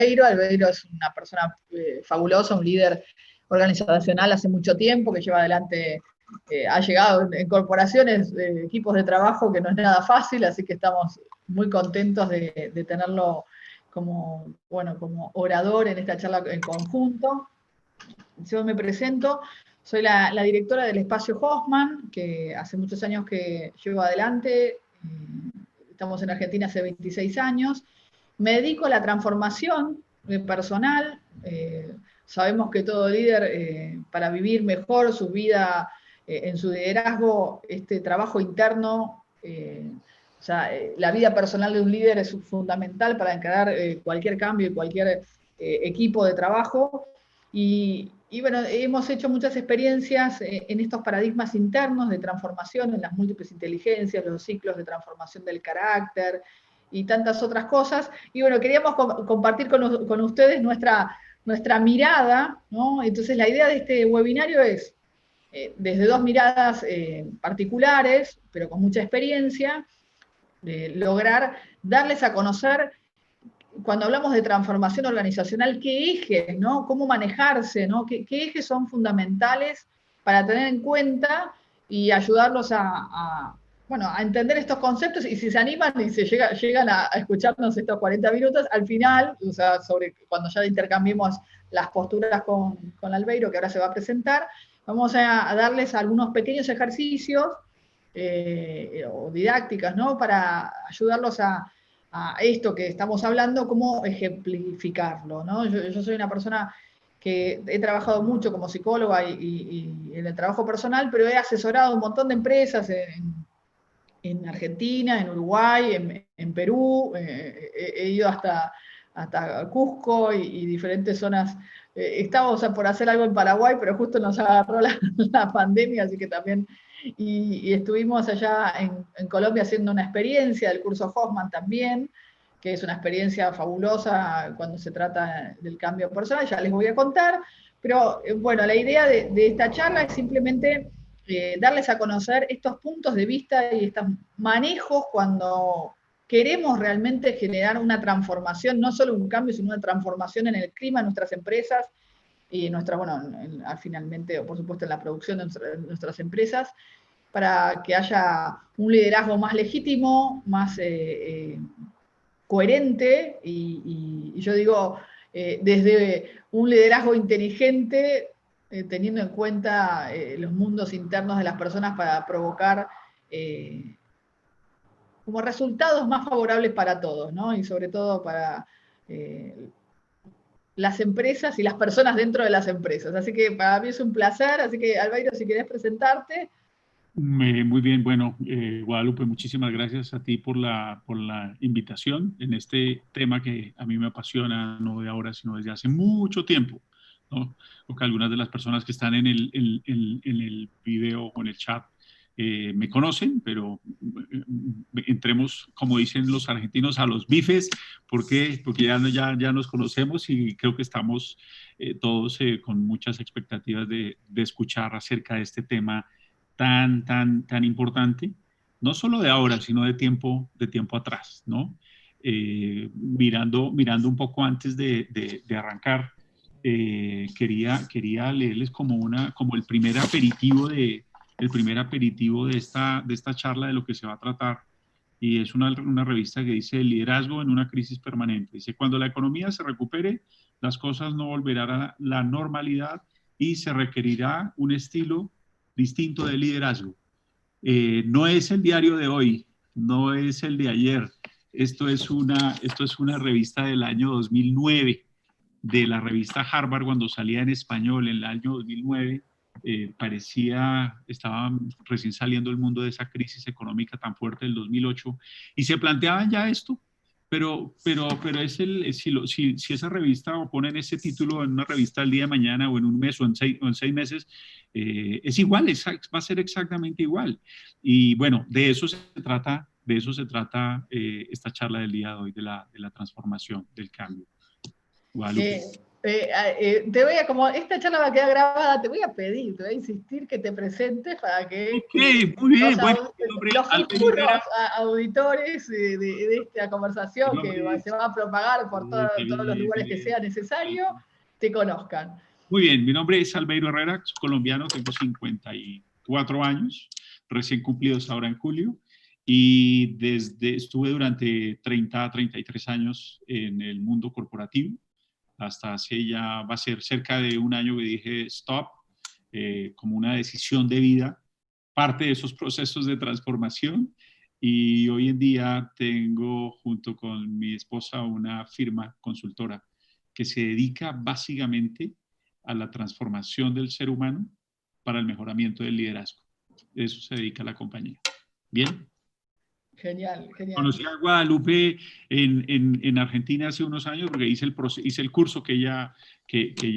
Albeiro. Albeiro es una persona fabulosa, un líder organizacional hace mucho tiempo, que lleva adelante, ha llegado en corporaciones, equipos de trabajo, que no es nada fácil, así que estamos muy contentos de tenerlo como, bueno, como orador en esta charla en conjunto. Yo me presento, soy la directora del espacio Hoffman, que hace muchos años que llevo adelante, estamos en Argentina hace 26 años. Me dedico a la transformación personal. Sabemos que todo líder, para vivir mejor su vida en su liderazgo, este trabajo interno, o sea, la vida personal de un líder es fundamental para encarar cualquier cambio y cualquier equipo de trabajo. Y bueno, hemos hecho muchas experiencias en estos paradigmas internos de transformación, en las múltiples inteligencias, los ciclos de transformación del carácter y tantas otras cosas. Y bueno, queríamos compartir con ustedes nuestra mirada, ¿no? Entonces la idea de este webinario es, desde dos miradas particulares, pero con mucha experiencia, lograr darles a conocer, cuando hablamos de transformación organizacional, qué ejes, ¿no? Cómo manejarse, ¿no? ¿Qué ejes son fundamentales para tener en cuenta y ayudarlos bueno, a entender estos conceptos? Y si se animan y se llegan a escucharnos estos 40 minutos, al final, o sea, cuando ya intercambiemos las posturas con Albeiro, que ahora se va a presentar, vamos a darles algunos pequeños ejercicios o didácticas, ¿no? Para ayudarlos a esto que estamos hablando, cómo ejemplificarlo, ¿no? Yo soy una persona que he trabajado mucho como psicóloga y en el trabajo personal, pero he asesorado un montón de empresas en Argentina, en Uruguay, en Perú, he ido hasta Cusco y diferentes zonas. Estábamos por hacer algo en Paraguay, pero justo nos agarró la pandemia, así que también, y estuvimos allá en Colombia haciendo una experiencia del curso Hoffman también, que es una experiencia fabulosa cuando se trata del cambio personal, ya les voy a contar, pero bueno, la idea de esta charla es simplemente darles a conocer estos puntos de vista y estos manejos cuando queremos realmente generar una transformación, no solo un cambio, sino una transformación en el clima de nuestras empresas y bueno, finalmente, por supuesto, en la producción de nuestras empresas, para que haya un liderazgo más legítimo, más coherente, y yo digo, desde un liderazgo inteligente, teniendo en cuenta los mundos internos de las personas para provocar como resultados más favorables para todos, ¿no? Y sobre todo para las empresas y las personas dentro de las empresas. Así que para mí es un placer. Así que, Albeiro, si querés presentarte. Muy bien, bueno, Guadalupe, muchísimas gracias a ti por la invitación en este tema que a mí me apasiona, no de ahora, sino desde hace mucho tiempo, ¿no? Porque algunas de las personas que están en el video o en el chat me conocen, pero entremos, como dicen los argentinos, a los bifes. ¿Por qué? Porque ya nos conocemos y creo que estamos todos con muchas expectativas de escuchar acerca de este tema tan importante, no solo de ahora, sino de tiempo atrás, ¿no? Mirando un poco antes de arrancar, quería leerles como el primer aperitivo de esta charla, de lo que se va a tratar. Y es una revista que dice: liderazgo en una crisis permanente. Dice: cuando la economía se recupere, las cosas no volverán a la normalidad y se requerirá un estilo distinto de liderazgo. No es el diario de hoy, no es el de ayer. Esto es una revista del año 2009, de la revista Harvard, cuando salía en español en el año 2009. Estaba recién saliendo el mundo de esa crisis económica tan fuerte del 2008, y se planteaban ya esto, pero si esa revista, o ponen ese título en una revista el día de mañana, o en un mes, o en 6 meses, es igual, va a ser exactamente igual. Y bueno, de eso se trata esta charla del día de hoy, de la transformación, del cambio. te voy a, como esta charla va a quedar grabada, te voy a pedir, te voy a insistir que te presentes para que Ok, muy bien. Bueno, los futuros auditores de esta conversación que se va a propagar por todos los lugares que sea necesario, te conozcan. Muy bien, mi nombre es Albeiro Herrera, soy colombiano, tengo 54 años, recién cumplidos ahora en julio, y estuve durante 30 a 33 años en el mundo corporativo, hasta hace ya, va a ser cerca de un año que dije stop, como una decisión de vida, parte de esos procesos de transformación, y hoy en día tengo junto con mi esposa una firma consultora que se dedica básicamente a la transformación del ser humano para el mejoramiento del liderazgo. Eso se dedica a la compañía. ¿Bien? Genial, genial. Conocí a Guadalupe en Argentina hace unos años porque hice el curso que ella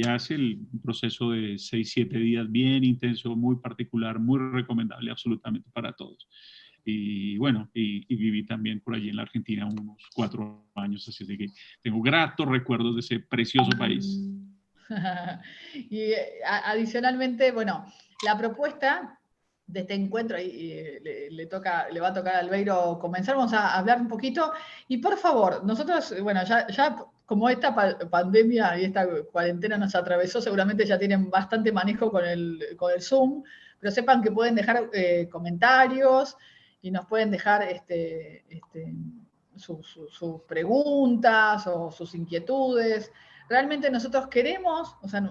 hace, el proceso de 6-7 días bien intenso, muy particular, muy recomendable absolutamente para todos. Y bueno, y viví también por allí en la Argentina unos 4 años, así que tengo gratos recuerdos de ese precioso país. Y adicionalmente, bueno, la propuesta de este encuentro, le va a tocar a Albeiro comenzar, vamos a hablar un poquito, y por favor, nosotros, bueno, ya como esta pandemia y esta cuarentena nos atravesó, seguramente ya tienen bastante manejo con el Zoom, pero sepan que pueden dejar comentarios y nos pueden dejar sus preguntas o sus inquietudes. Realmente nosotros queremos, o sea,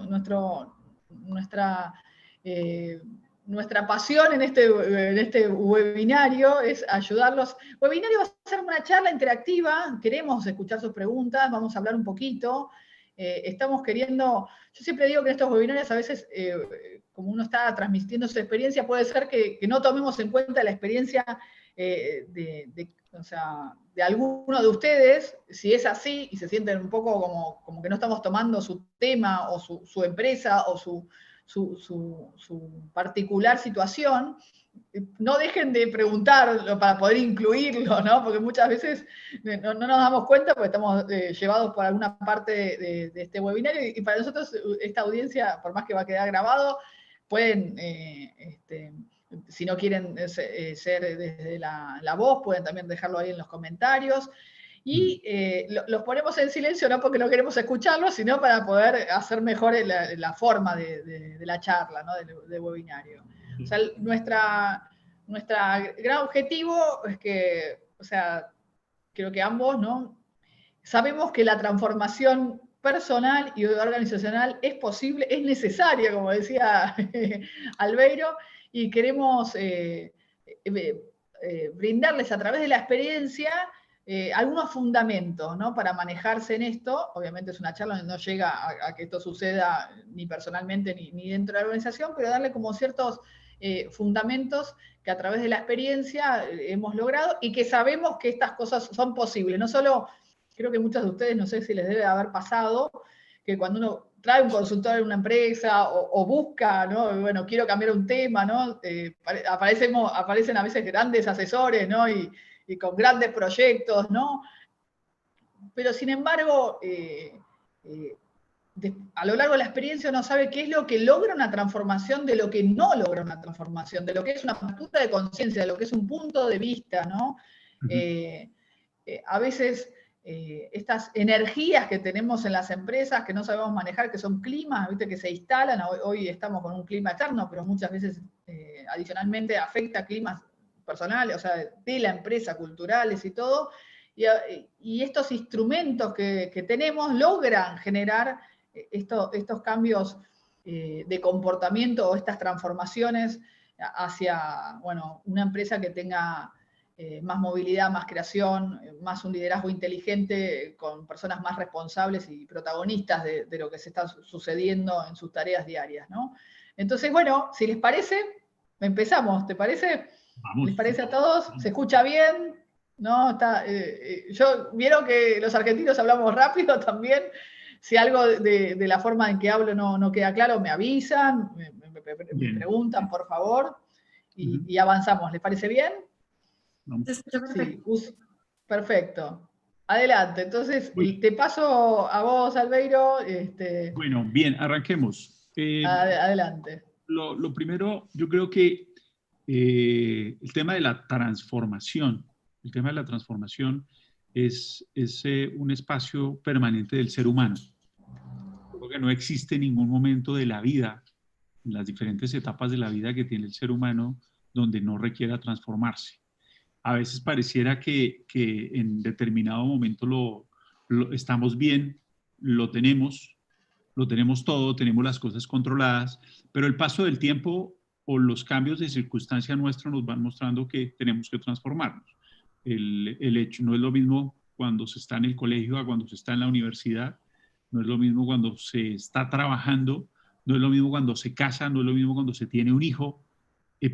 nuestra pasión en este webinario es ayudarlos. Webinario va a ser una charla interactiva, queremos escuchar sus preguntas, vamos a hablar un poquito. Estamos queriendo, yo siempre digo que en estos webinarios a veces, como uno está transmitiendo su experiencia, puede ser que no tomemos en cuenta la experiencia de alguno de ustedes. Si es así y se sienten un poco como que no estamos tomando su tema o su empresa o su particular situación, no dejen de preguntar para poder incluirlo, ¿no? Porque muchas veces no nos damos cuenta porque estamos llevados por alguna parte de este webinario, y para nosotros esta audiencia, por más que va a quedar grabado, pueden, si no quieren ser desde la voz, pueden también dejarlo ahí en los comentarios. Y los ponemos en silencio no porque no queremos escucharlos, sino para poder hacer mejor la forma de la charla, ¿no? del webinario. O sea, nuestro gran objetivo es que, o sea, creo que ambos, ¿no? Sabemos que la transformación personal y organizacional es posible, es necesaria, como decía Albeiro, y queremos brindarles a través de la experiencia algunos fundamentos, ¿no? Para manejarse en esto. Obviamente es una charla donde no llega a que esto suceda ni personalmente ni dentro de la organización, pero darle como ciertos fundamentos que a través de la experiencia hemos logrado y que sabemos que estas cosas son posibles. No solo, creo que muchos de ustedes, no sé si les debe haber pasado, que cuando uno trae un consultor en una empresa o busca, ¿no? Bueno, quiero cambiar un tema, ¿no? Aparecen a veces grandes asesores, ¿no? Y con grandes proyectos, ¿no? Pero sin embargo, a lo largo de la experiencia uno sabe qué es lo que logra una transformación de lo que no logra una transformación, de lo que es una postura de conciencia, de lo que es un punto de vista, ¿no? A veces estas energías que tenemos en las empresas que no sabemos manejar, que son climas, ¿viste? Que se instalan, hoy estamos con un clima externo, pero muchas veces adicionalmente afecta a climas personales, o sea, de la empresa, culturales y todo, y estos instrumentos que tenemos logran generar estos cambios de comportamiento o estas transformaciones hacia, bueno, una empresa que tenga más movilidad, más creación, más un liderazgo inteligente, con personas más responsables y protagonistas de lo que se está sucediendo en sus tareas diarias, ¿no? Entonces, bueno, si les parece, empezamos, ¿te parece? Vamos. ¿Les parece a todos? ¿Se escucha bien? ¿No? Vieron que los argentinos hablamos rápido también. Si algo de la forma en que hablo no queda claro, me avisan, me preguntan, por favor, y avanzamos. ¿Les parece bien? Vamos. Sí, perfecto. Adelante, entonces Uy, te paso a vos, Albeiro, bueno, bien, arranquemos. adelante. Lo primero, yo creo que el tema de la transformación, el tema de la transformación es un espacio permanente del ser humano. Creo que no existe ningún momento de la vida, en las diferentes etapas de la vida que tiene el ser humano, donde no requiera transformarse. A veces pareciera que en determinado momento lo estamos bien, lo tenemos todo, tenemos las cosas controladas, pero el paso del tiempo o los cambios de circunstancia nuestros nos van mostrando que tenemos que transformarnos. El hecho no es lo mismo cuando se está en el colegio a cuando se está en la universidad, no es lo mismo cuando se está trabajando, no es lo mismo cuando se casa, no es lo mismo cuando se tiene un hijo,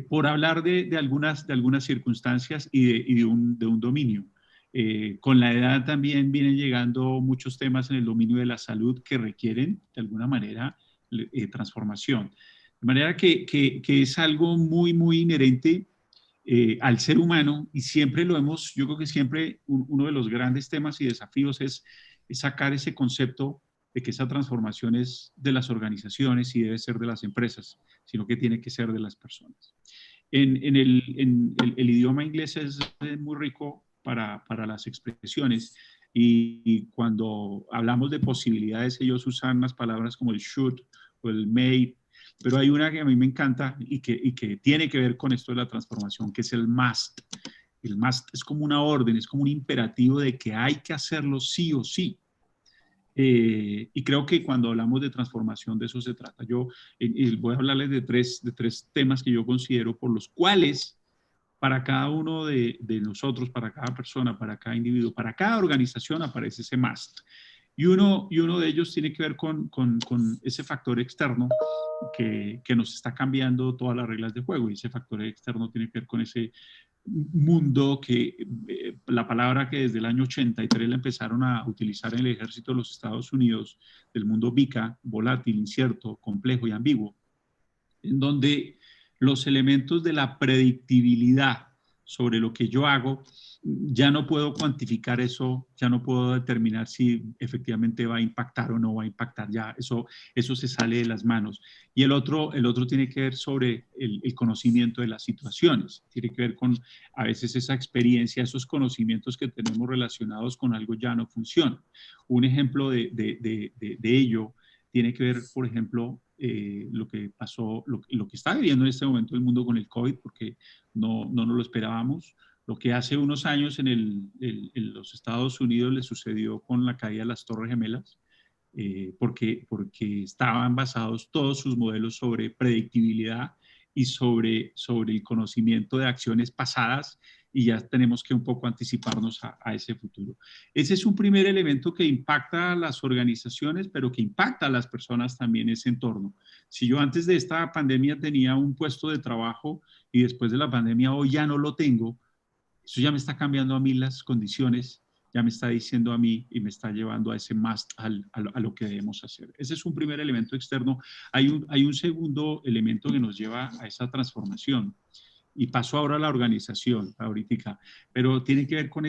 por hablar de algunas circunstancias de un dominio. Con la edad también vienen llegando muchos temas en el dominio de la salud que requieren, de alguna manera, transformación. De manera que es algo muy, muy inherente al ser humano y siempre lo hemos, yo creo que siempre uno de los grandes temas y desafíos es sacar ese concepto de que esa transformación es de las organizaciones y debe ser de las empresas, sino que tiene que ser de las personas. El idioma inglés es muy rico para las expresiones y cuando hablamos de posibilidades ellos usan unas palabras como el should o el may, pero hay una que a mí me encanta y que tiene que ver con esto de la transformación, que es el must. El must es como una orden, es como un imperativo de que hay que hacerlo sí o sí. Y creo que cuando hablamos de transformación de eso se trata. Yo voy a hablarles de tres temas que yo considero por los cuales para cada uno de nosotros, para cada persona, para cada individuo, para cada organización aparece ese must. Y uno de ellos tiene que ver con ese factor externo que nos está cambiando todas las reglas de juego. Y ese factor externo tiene que ver con ese mundo que la palabra que desde el año 83 la empezaron a utilizar en el ejército de los Estados Unidos, del mundo VICA, volátil, incierto, complejo y ambiguo, en donde los elementos de la predictibilidad sobre lo que yo hago, ya no puedo cuantificar eso, ya no puedo determinar si efectivamente va a impactar o no va a impactar, ya eso se sale de las manos. Y el otro tiene que ver sobre el conocimiento de las situaciones, tiene que ver con a veces esa experiencia, esos conocimientos que tenemos relacionados con algo ya no funcionan. Un ejemplo de ello tiene que ver, por ejemplo, lo que pasó, lo que está viviendo en este momento el mundo con el COVID, porque no nos lo esperábamos. Lo que hace unos años en los Estados Unidos le sucedió con la caída de las Torres Gemelas, porque estaban basados todos sus modelos sobre predictibilidad y sobre el conocimiento de acciones pasadas y ya tenemos que un poco anticiparnos a ese futuro. Ese es un primer elemento que impacta a las organizaciones, pero que impacta a las personas también ese entorno. Si yo antes de esta pandemia tenía un puesto de trabajo y después de la pandemia hoy ya no lo tengo, eso ya me está cambiando a mí las condiciones, ya me está diciendo a mí y me está llevando a ese must, a lo que debemos hacer. Ese es un primer elemento externo. Hay un segundo elemento que nos lleva a esa transformación y paso ahora a la organización, ahorita, pero tiene que ver con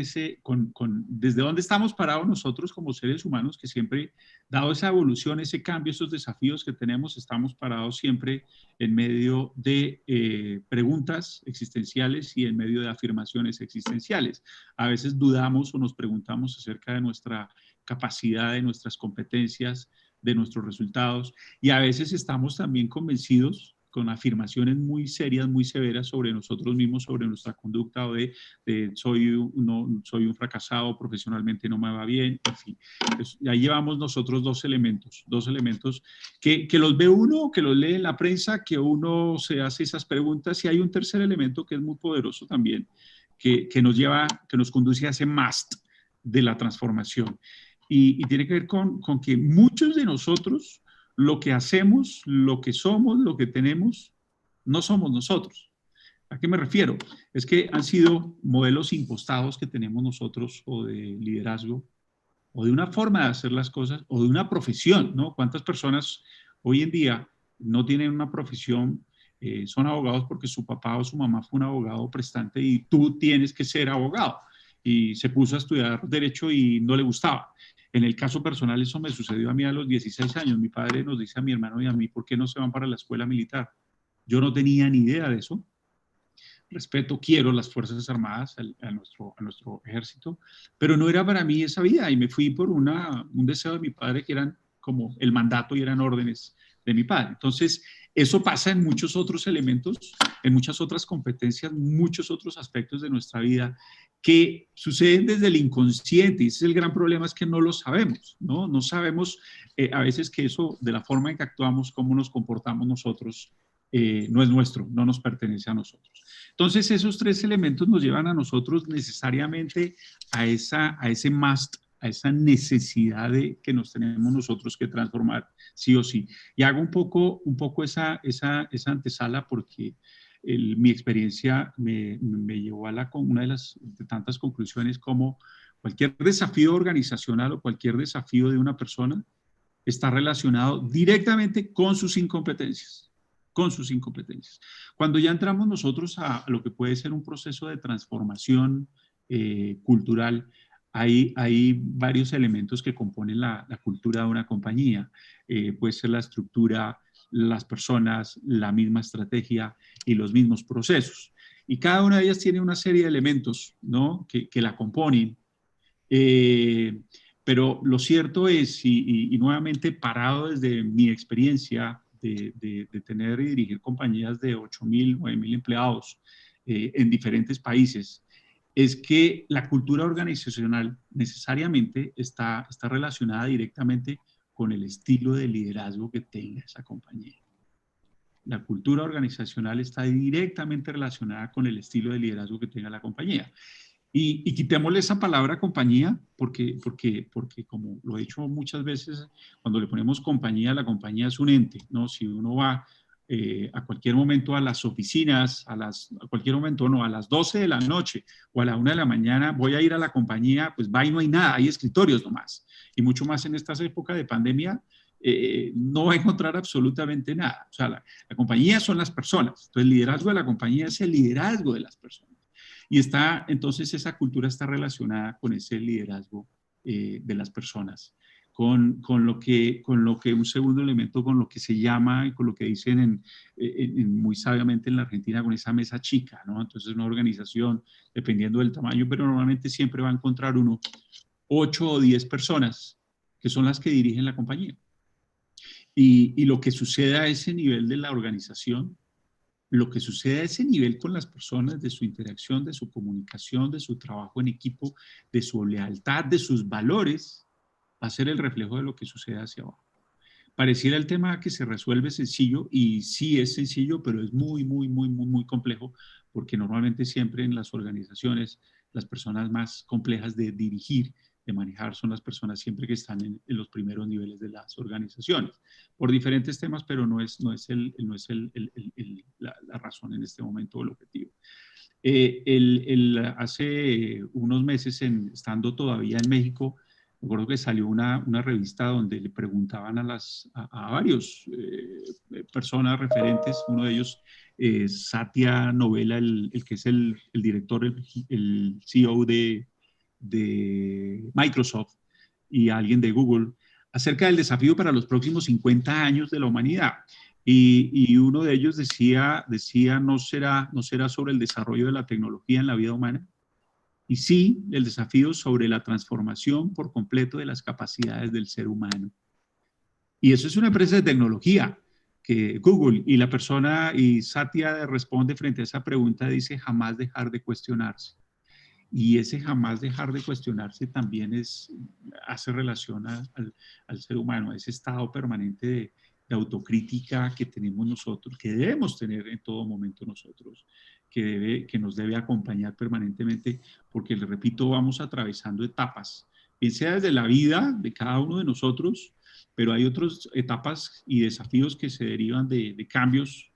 desde dónde estamos parados nosotros como seres humanos, que siempre, dado esa evolución, ese cambio, esos desafíos que tenemos, estamos parados siempre en medio de preguntas existenciales y en medio de afirmaciones existenciales. A veces dudamos o nos preguntamos acerca de nuestra capacidad, de nuestras competencias, de nuestros resultados, y a veces estamos también convencidos con afirmaciones muy serias, muy severas sobre nosotros mismos, sobre nuestra conducta o soy un fracasado, profesionalmente no me va bien, en fin. Entonces, ahí llevamos nosotros dos elementos que los ve uno, que los lee en la prensa, que uno se hace esas preguntas y hay un tercer elemento que es muy poderoso también, que nos lleva, que nos conduce a ese must de la transformación. Y tiene que ver con que muchos de nosotros lo que hacemos, lo que somos, lo que tenemos, no somos nosotros. ¿A qué me refiero? Es que han sido modelos impostados que tenemos nosotros o de liderazgo o de una forma de hacer las cosas o de una profesión, ¿no? ¿Cuántas personas hoy en día no tienen una profesión? Son abogados porque su papá o su mamá fue un abogado prestante y tú tienes que ser abogado. y se puso a estudiar Derecho y no le gustaba. En el caso personal, eso me sucedió a mí a los 16 años. Mi padre nos dice a mi hermano y a mí, ¿por qué no se van para la escuela militar? Yo no tenía ni idea de eso. Respeto, quiero las Fuerzas Armadas, a nuestro ejército, pero no era para mí esa vida y me fui por un deseo de mi padre que eran como el mandato y eran órdenes de mi padre. Entonces, eso pasa en muchos otros elementos, en muchas otras competencias, muchos otros aspectos de nuestra vida que suceden desde el inconsciente y ese es el gran problema, es que no lo sabemos, ¿no? No sabemos a veces que eso, de la forma en que actuamos, cómo nos comportamos nosotros, no es nuestro, no nos pertenece a nosotros. Entonces, esos tres elementos nos llevan a nosotros necesariamente a ese must, a esa necesidad de que nos tenemos nosotros que transformar sí o sí. Y hago un poco esa antesala porque mi experiencia me llevó a una de las tantas conclusiones como cualquier desafío organizacional o cualquier desafío de una persona está relacionado directamente con sus incompetencias, con sus incompetencias. Cuando ya entramos nosotros a lo que puede ser un proceso de transformación cultural, hay varios elementos que componen la cultura de una compañía. Puede ser la estructura, las personas, la misma estrategia y los mismos procesos. Y cada una de ellas tiene una serie de elementos, ¿no?, que la componen. Pero lo cierto es, y nuevamente parado desde mi experiencia de tener y dirigir compañías de 8.000, 9.000 empleados en diferentes países, es que la cultura organizacional necesariamente está relacionada directamente con el estilo de liderazgo que tenga esa compañía. La cultura organizacional está directamente relacionada con el estilo de liderazgo que tenga la compañía. Y quitémosle esa palabra compañía, porque como lo he dicho muchas veces, cuando le ponemos compañía, la compañía es un ente, ¿no? Si uno va a cualquier momento a las oficinas, a cualquier momento, no, a las 12 de la noche o a la 1 de la mañana, voy a ir a la compañía, pues va y no hay nada, hay escritorios nomás. Y mucho más en estas épocas de pandemia, no va a encontrar absolutamente nada. O sea, la compañía son las personas. Entonces, el liderazgo de la compañía es el liderazgo de las personas. Y entonces esa cultura está relacionada con ese liderazgo de las personas, con lo que un segundo elemento, con lo que se llama y con lo que dicen muy sabiamente en la Argentina, con esa mesa chica, ¿no? Entonces una organización, dependiendo del tamaño, pero normalmente siempre va a encontrar 8 o 10 personas que son las que dirigen la compañía. Y lo que sucede a ese nivel de la organización, lo que sucede a ese nivel con las personas, de su interacción, de su comunicación, de su trabajo en equipo, de su lealtad, de sus valores, va a ser el reflejo de lo que sucede hacia abajo. Pareciera el tema que se resuelve sencillo, y sí es sencillo, pero es muy, muy, muy, muy, muy complejo, porque normalmente siempre en las organizaciones, las personas más complejas de dirigir, de manejar, son las personas siempre que están en los primeros niveles de las organizaciones, por diferentes temas, pero no es la razón en este momento o el objetivo. Hace unos meses, estando todavía en México, me acuerdo que salió una revista donde le preguntaban a varios personas referentes, uno de ellos, Satya Nadella, el que es el director, el CEO de Microsoft, y alguien de Google, acerca del desafío para los próximos 50 años de la humanidad. Y uno de ellos decía ¿no será sobre el desarrollo de la tecnología en la vida humana? Y sí, el desafío sobre la transformación por completo de las capacidades del ser humano. Y eso es una empresa de tecnología, que Google, y la persona, y Satya responde frente a esa pregunta, dice jamás dejar de cuestionarse. Y ese jamás dejar de cuestionarse también hace relación al ser humano, a ese estado permanente de autocrítica que tenemos nosotros, que debemos tener en todo momento nosotros, que nos debe acompañar permanentemente, porque, le repito, vamos atravesando etapas, bien sea desde la vida de cada uno de nosotros, pero hay otras etapas y desafíos que se derivan de cambios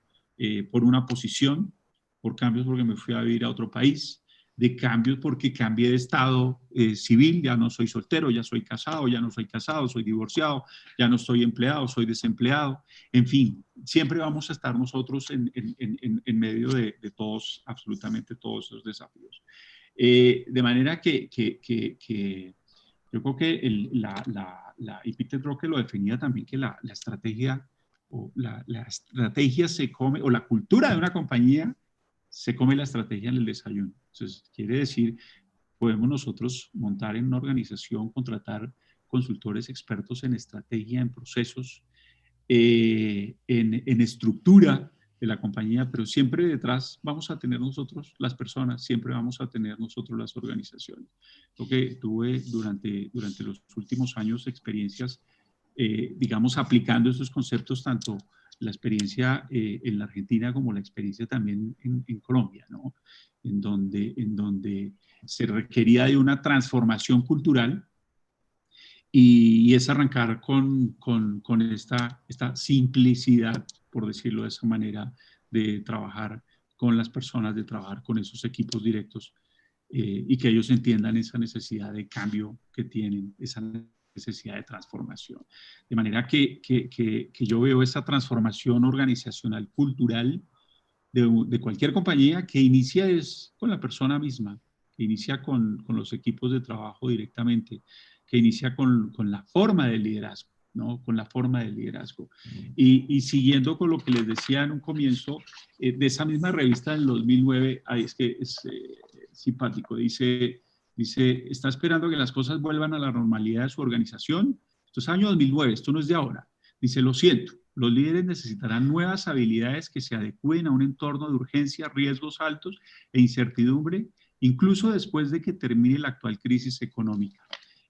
por una posición, por cambios porque me fui a vivir a otro país, de cambios porque cambié de estado civil, ya no soy soltero, ya soy casado, ya no soy casado, soy divorciado, ya no estoy empleado, soy desempleado. En fin, siempre vamos a estar nosotros en medio de todos, absolutamente todos esos desafíos. De manera que yo creo que y Peter Drucker lo definía también, que la estrategia o la estrategia se come, o la cultura de una compañía se come la estrategia en el desayuno. Entonces, quiere decir, podemos nosotros montar en una organización, contratar consultores expertos en estrategia, en procesos, en estructura de la compañía, pero siempre detrás vamos a tener nosotros las personas, siempre vamos a tener nosotros las organizaciones. Lo que tuve durante los últimos años experiencias, digamos, aplicando estos conceptos, tanto la experiencia en la Argentina como la experiencia también en Colombia, ¿no? En donde se requería de una transformación cultural, y es arrancar con esta simplicidad, por decirlo de esa manera, de trabajar con las personas, de trabajar con esos equipos directos, y que ellos entiendan esa necesidad de cambio que tienen, esa necesidad de transformación. De manera que yo veo esa transformación organizacional, cultural, de cualquier compañía, que inicia es con la persona misma, que inicia con los equipos de trabajo directamente, que inicia con la forma de liderazgo, ¿no? Con la forma de liderazgo. Y siguiendo con lo que les decía en un comienzo, de esa misma revista del 2009, ahí es que es simpático, dice, está esperando que las cosas vuelvan a la normalidad de su organización. Esto es año 2009, esto no es de ahora. Dice, lo siento, los líderes necesitarán nuevas habilidades que se adecúen a un entorno de urgencia, riesgos altos e incertidumbre, incluso después de que termine la actual crisis económica.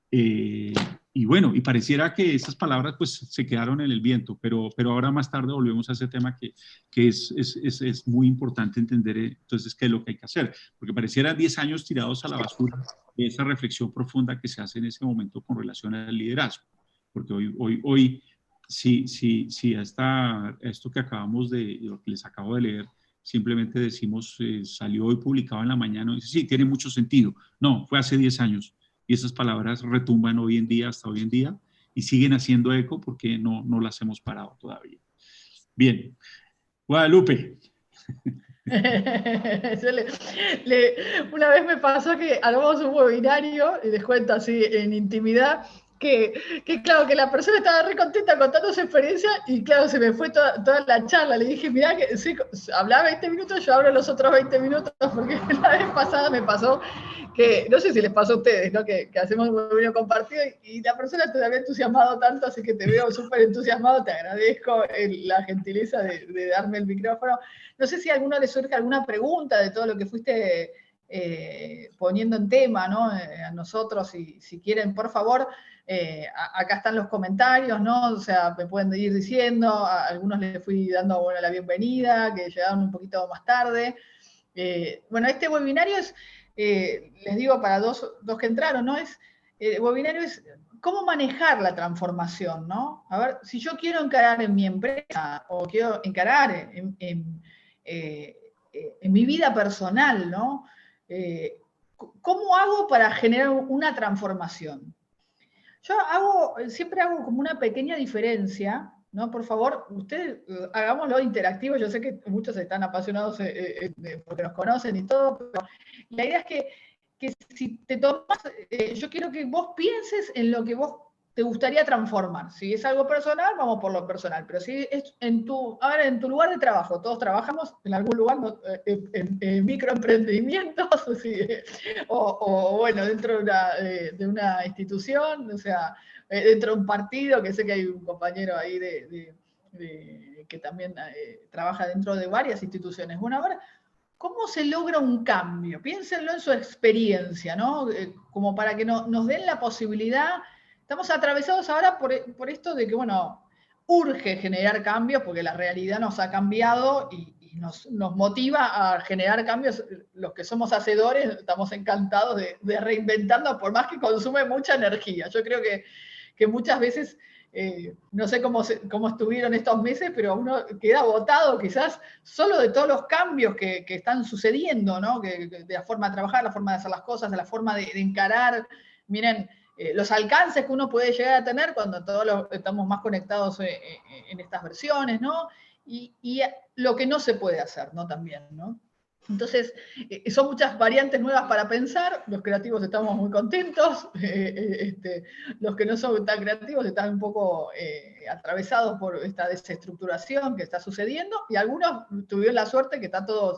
Y bueno, y pareciera que esas palabras pues se quedaron en el viento, pero ahora más tarde volvemos a ese tema que es muy importante entender entonces qué es lo que hay que hacer, porque pareciera 10 años tirados a la basura esa reflexión profunda que se hace en ese momento con relación al liderazgo, porque hoy si a esto que acabamos de, lo que les acabo de leer, simplemente decimos, salió hoy publicado en la mañana, y dice, sí, tiene mucho sentido. No, fue hace 10 años. Y esas palabras retumban hoy en día, hasta hoy en día, y siguen haciendo eco porque no las hemos parado todavía. Bien. Guadalupe. Una vez me pasó que armamos un webinario, y les cuento así en intimidad, que claro, que la persona estaba re contenta contando su experiencia y claro, se me fue toda la charla. Le dije, mirá, que sí, hablaba 20 minutos, yo hablo los otros 20 minutos, porque la vez pasada me pasó que, no sé si les pasó a ustedes, ¿no? Que hacemos un webinario compartido y la persona te había entusiasmado tanto, así que te veo súper entusiasmado, te agradezco la gentileza de darme el micrófono. No sé si a alguno le surge alguna pregunta de todo lo que fuiste poniendo en tema, ¿no? A nosotros, si quieren, por favor, acá están los comentarios, ¿no? O sea, me pueden ir diciendo, a algunos les fui dando bueno, la bienvenida, que llegaron un poquito más tarde. Bueno, este webinario es, les digo para dos que entraron, ¿no? El webinario es cómo manejar la transformación, ¿no? A ver, si yo quiero encarar en mi empresa o quiero encarar en mi vida personal, ¿no? ¿Cómo hago para generar una transformación? Yo siempre hago como una pequeña diferencia, ¿no? Por favor, ustedes hagámoslo interactivo. Yo sé que muchos están apasionados porque nos conocen y todo, pero la idea es que si te tomas, yo quiero que vos pienses en lo que vos te gustaría transformar. Si es algo personal, vamos por lo personal. Pero si es en tu lugar de trabajo, todos trabajamos en algún lugar, en microemprendimientos, ¿sí? o bueno, dentro de una institución, o sea, dentro de un partido, que sé que hay un compañero ahí que también trabaja dentro de varias instituciones. Bueno, a ver, ¿cómo se logra un cambio? Piénsenlo en su experiencia, ¿no? Como para que nos den la posibilidad. Estamos atravesados ahora por esto de que, bueno, urge generar cambios porque la realidad nos ha cambiado y nos motiva a generar cambios. Los que somos hacedores estamos encantados de reinventarnos, por más que consume mucha energía. Yo creo que muchas veces, no sé cómo estuvieron estos meses, pero uno queda agotado quizás solo de todos los cambios que están sucediendo, ¿no? De la forma de trabajar, la forma de hacer las cosas, de la forma de encarar. Miren, los alcances que uno puede llegar a tener cuando todos estamos más conectados en estas versiones, ¿no? Y lo que no se puede hacer, ¿no? También, ¿no? Entonces, son muchas variantes nuevas para pensar, los creativos estamos muy contentos, los que no son tan creativos están un poco atravesados por esta desestructuración que está sucediendo, y algunos tuvieron la suerte que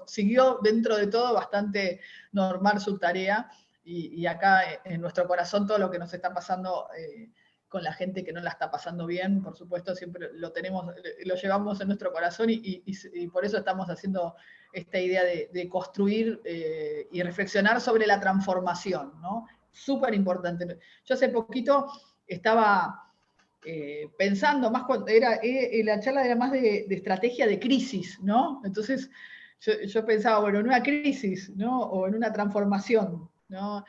siguió dentro de todo bastante normal su tarea, y acá en nuestro corazón todo lo que nos está pasando con la gente que no la está pasando bien, por supuesto, siempre lo llevamos en nuestro corazón, y por eso estamos haciendo esta idea de construir y reflexionar sobre la transformación, ¿no? Súper importante. Yo hace poquito estaba pensando, más cuando la charla era más de estrategia de crisis, ¿no? Entonces yo pensaba, bueno, en una crisis, ¿no? O en una transformación, ¿no?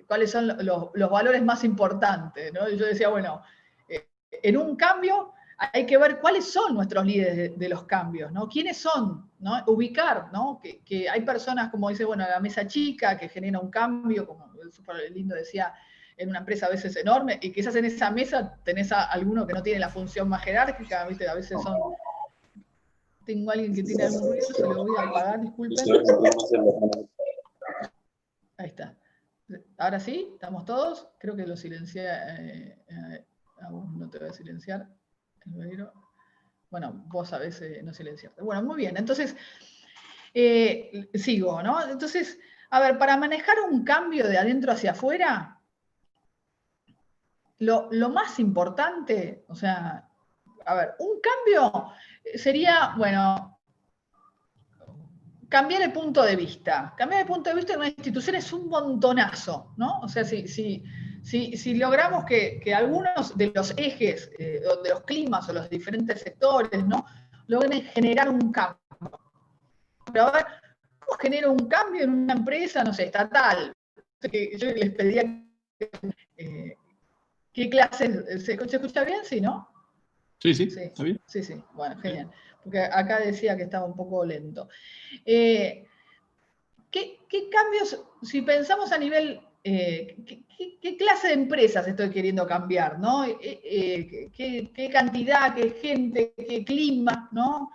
¿Cuáles son los valores más importantes, ¿no? Y yo decía, bueno, en un cambio hay que ver cuáles son nuestros líderes de los cambios, ¿no? ¿Quiénes son? ¿No? Ubicar, ¿no? Que hay personas, como dice, bueno, la mesa chica, que genera un cambio, como súper lindo decía, en una empresa a veces enorme, y quizás en esa mesa tenés a alguno que no tiene la función más jerárquica, ¿viste? A veces son... Tengo a alguien que tiene algún ruido, se lo voy a apagar, disculpen. Ahí está. Ahora sí, ¿estamos todos? Creo que lo silencié. A vos no te voy a silenciar. Bueno, vos sabés no silenciarte. Bueno, muy bien. Entonces, sigo, ¿no? Entonces, a ver, para manejar un cambio de adentro hacia afuera, lo más importante, o sea, a ver, un cambio sería, bueno, cambiar el punto de vista. Cambiar el punto de vista en una institución es un montonazo, ¿no? O sea, si logramos que algunos de los ejes, de los climas o los diferentes sectores, ¿no? Logren generar un cambio. Pero a ver, ¿cómo genero un cambio en una empresa, no sé, estatal? Yo les pedía qué clases, ¿se escucha bien? Sí, ¿no? Sí, está bien. Sí, bueno, genial. Porque acá decía que estaba un poco lento. ¿Qué cambios, si pensamos a nivel, qué clase de empresas estoy queriendo cambiar, ¿no? ¿Qué cantidad, qué gente, qué clima, ¿no?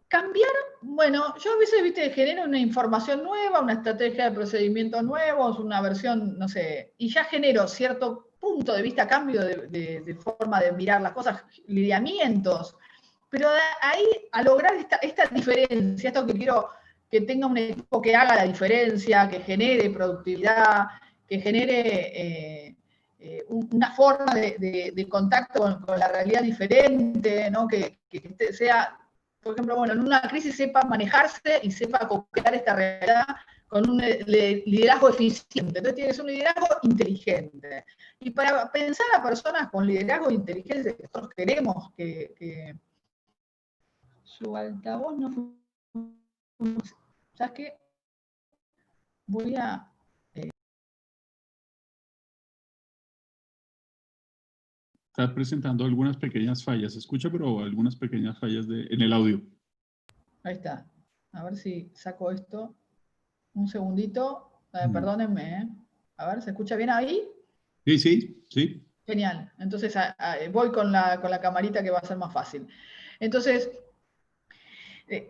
Cambiar, bueno, yo a veces, viste, genero una información nueva, una estrategia de procedimientos nuevos, una versión, no sé, y ya genero cierto punto de vista, cambio de forma de mirar las cosas, lineamientos, pero ahí a lograr esta diferencia, esto que quiero que tenga un equipo que haga la diferencia, que genere productividad, que genere una forma de contacto con la realidad diferente, ¿no? Que sea, por ejemplo, bueno, en una crisis sepa manejarse y sepa co-crear esta realidad con un liderazgo eficiente. Entonces tienes un liderazgo inteligente. Y para pensar a personas con liderazgo inteligente que nosotros queremos que su altavoz no... ¿Sabes qué? Voy a... Está presentando algunas pequeñas fallas. Se escucha, pero algunas pequeñas fallas en el audio. Ahí está. A ver si saco esto. Un segundito. Perdónenme. A ver, ¿se escucha bien ahí? Sí. Genial. Entonces voy con la camarita que va a ser más fácil. Entonces,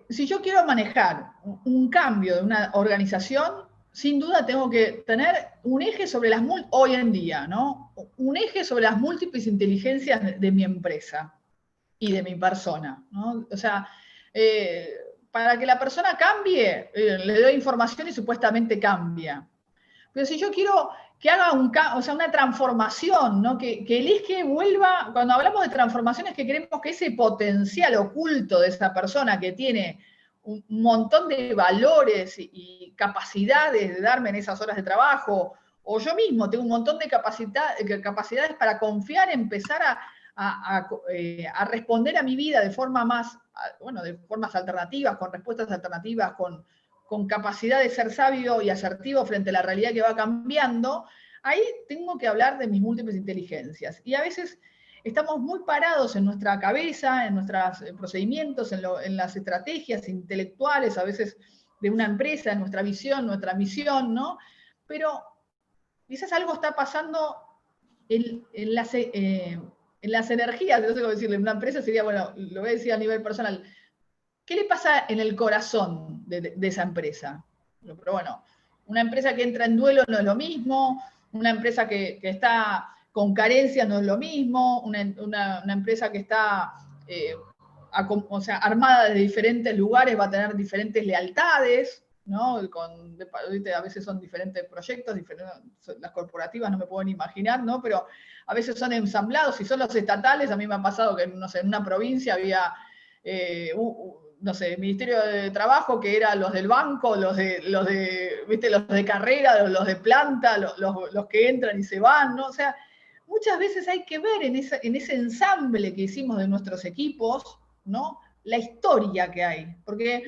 si yo quiero manejar un cambio de una organización, sin duda tengo que tener un eje sobre hoy en día, ¿no? Un eje sobre las múltiples inteligencias de mi empresa y de mi persona, ¿no? O sea, para que la persona cambie, le doy información y supuestamente cambia. Pero si yo quiero que haga una transformación, ¿no? Que el eje vuelva, cuando hablamos de transformaciones, que queremos que ese potencial oculto de esa persona que tiene un montón de valores y capacidades de darme en esas horas de trabajo, o yo mismo tengo un montón de capacidades para confiar, empezar a responder a mi vida de formas alternativas, con respuestas alternativas, con capacidad de ser sabio y asertivo frente a la realidad que va cambiando, ahí tengo que hablar de mis múltiples inteligencias. Y a veces estamos muy parados en nuestra cabeza, en nuestros procedimientos, en las estrategias intelectuales, a veces de una empresa, en nuestra visión, nuestra misión, ¿no? Pero quizás algo está pasando en las energías, no sé cómo decirle, en una empresa sería, bueno, lo voy a decir a nivel personal, ¿qué le pasa en el corazón de esa empresa? Pero bueno, una empresa que entra en duelo no es lo mismo, una empresa que está con carencias no es lo mismo, una empresa que está o sea, armada de diferentes lugares va a tener diferentes lealtades, ¿no? A veces son diferentes proyectos, las corporativas no me pueden imaginar, ¿no? Pero a veces son ensamblados, si son los estatales, a mí me ha pasado que, no sé, en una provincia había, no sé, el Ministerio de Trabajo, que eran los del banco, ¿viste? Los de carrera, los de planta, los que entran y se van, ¿no? O sea, muchas veces hay que ver en ese ensamble que hicimos de nuestros equipos, ¿no? La historia que hay, porque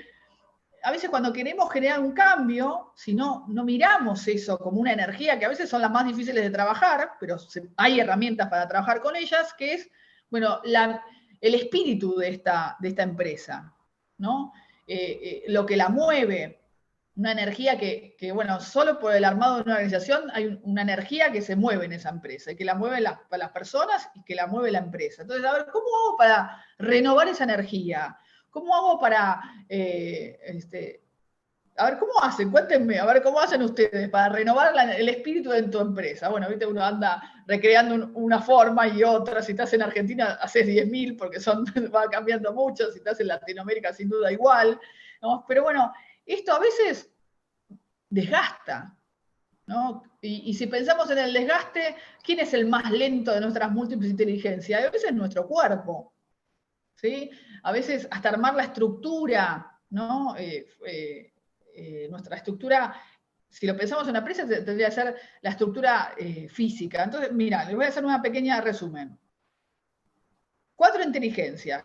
a veces cuando queremos generar un cambio, si no miramos eso como una energía, que a veces son las más difíciles de trabajar, pero hay herramientas para trabajar con ellas, que es, bueno, el espíritu de esta empresa, ¿no? Lo que la mueve, una energía que, bueno, solo por el armado de una organización hay una energía que se mueve en esa empresa, y que la mueve las personas y que la mueve la empresa. Entonces, a ver, ¿cómo hago para renovar esa energía? ¿Cómo hago para, a ver, ¿cómo hacen? Cuéntenme, a ver, ¿cómo hacen ustedes para renovar el espíritu de tu empresa? Bueno, viste, uno anda recreando una forma y otra. Si estás en Argentina, haces 10.000 porque va cambiando mucho. Si estás en Latinoamérica, sin duda igual, ¿no? Pero bueno, esto a veces desgasta, ¿no? Y si pensamos en el desgaste, ¿quién es el más lento de nuestras múltiples inteligencias? A veces nuestro cuerpo, ¿sí? A veces hasta armar la estructura, ¿no? Nuestra estructura, si lo pensamos en una empresa, tendría que ser la estructura física. Entonces, mira, les voy a hacer una pequeña resumen. 4 inteligencias.